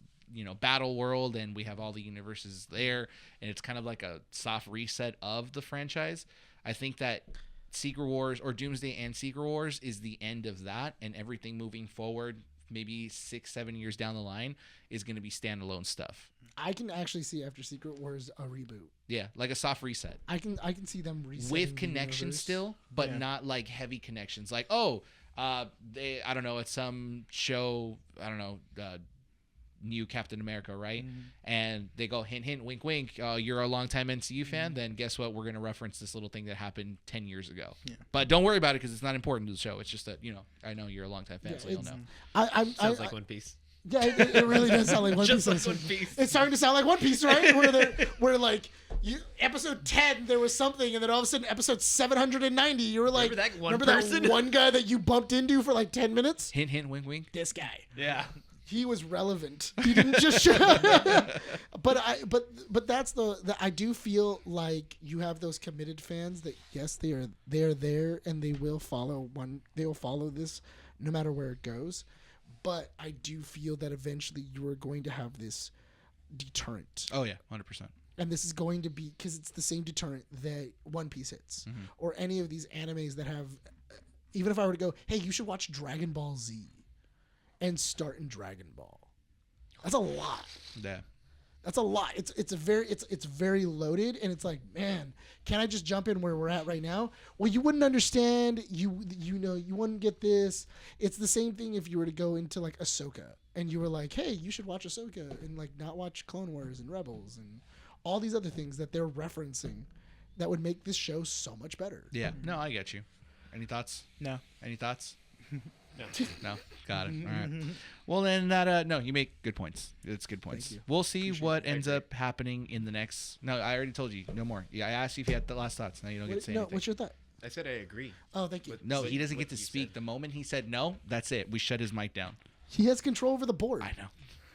Battle World, and we have all the universes there, and it's kind of like a soft reset of the franchise. I think that Secret Wars, or Doomsday and Secret Wars, is the end of that, and everything moving forward, maybe 6-7 years down the line, is going to be standalone stuff. I can actually see after Secret Wars a reboot. Yeah, like a soft reset. I can see them resetting with connections still, but not like heavy connections. Like, I don't know, it's some show, new Captain America, right? And they go hint, hint, wink, wink. You're a longtime MCU fan, then guess what? We're going to reference this little thing that happened 10 years ago. Yeah. But don't worry about it, because it's not important to the show. It's just that, I know you're a longtime fan, so you'll know. Sounds like One Piece. Yeah, it really does sound like One Piece. Just like One Piece. It's starting to sound like One Piece, right? Where like, episode 10, there was something, and then all of a sudden, episode 790, you were like, remember that one guy that you bumped into for like 10 minutes? Hint, hint, wink, wink. This guy. Yeah. He was relevant. He didn't just show up. But that's I do feel like you have those committed fans that, yes, they're there, and they will follow this no matter where it goes. But I do feel that eventually you are going to have this deterrent. Oh yeah, 100%. And this is going to be, because it's the same deterrent that One Piece hits, or any of these animes that have. Even if I were to go, hey, you should watch Dragon Ball Z, and start in Dragon Ball. That's a lot. Yeah. That's a lot. It's very loaded, and it's like, man, can I just jump in where we're at right now? Well, you wouldn't understand. You wouldn't get this. It's the same thing if you were to go into like Ahsoka, and you were like, hey, you should watch Ahsoka, and like not watch Clone Wars and Rebels and all these other things that they're referencing that would make this show so much better. Yeah. No, I get you. Any thoughts? No. Any thoughts? No, got it. All right. Well, then that no, you make good points. It's good points. We'll see what ends up happening in the next. No, I already told you. No more. Yeah, I asked you if you had the last thoughts. Now you don't get to say anything. What's your thought? I said I agree. Oh, thank you. No, he doesn't get to speak. The moment he said no, that's it. We shut his mic down. He has control over the board. I know.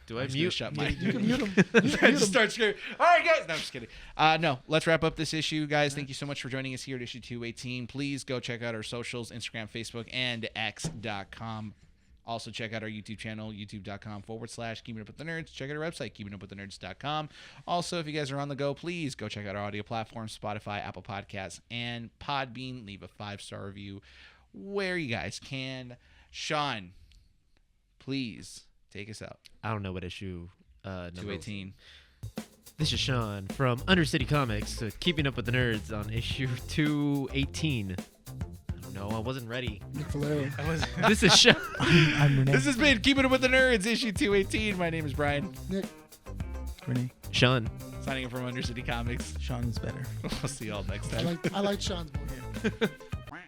Do I mute? Shut my. You can mute him. I just start screaming. All right, guys. No, I'm just kidding. No, let's wrap up this issue, guys. Thank you so much for joining us here at issue 218. Please go check out our socials: Instagram, Facebook, and X.com. Also, check out our YouTube channel, youtube.com/Keeping Up With The Nerds. Check out our website, keepingupwiththenerds.com. Also, if you guys are on the go, please go check out our audio platforms, Spotify, Apple Podcasts, and Podbean. Leave a 5-star review where you guys can. Sean, please take us out. I don't know what issue number 218. This is Sean from Undercity Comics, Keeping Up With The Nerds on issue 218. No, I wasn't ready. Nick Valero. This is Sean. I'm Rene. This has been Keeping Up With The Nerds, issue 218. My name is Bryan. Nick. Rene. Sean. Signing in from Undercity Comics. Sean's better. We'll see y'all next time. I like Sean's voice.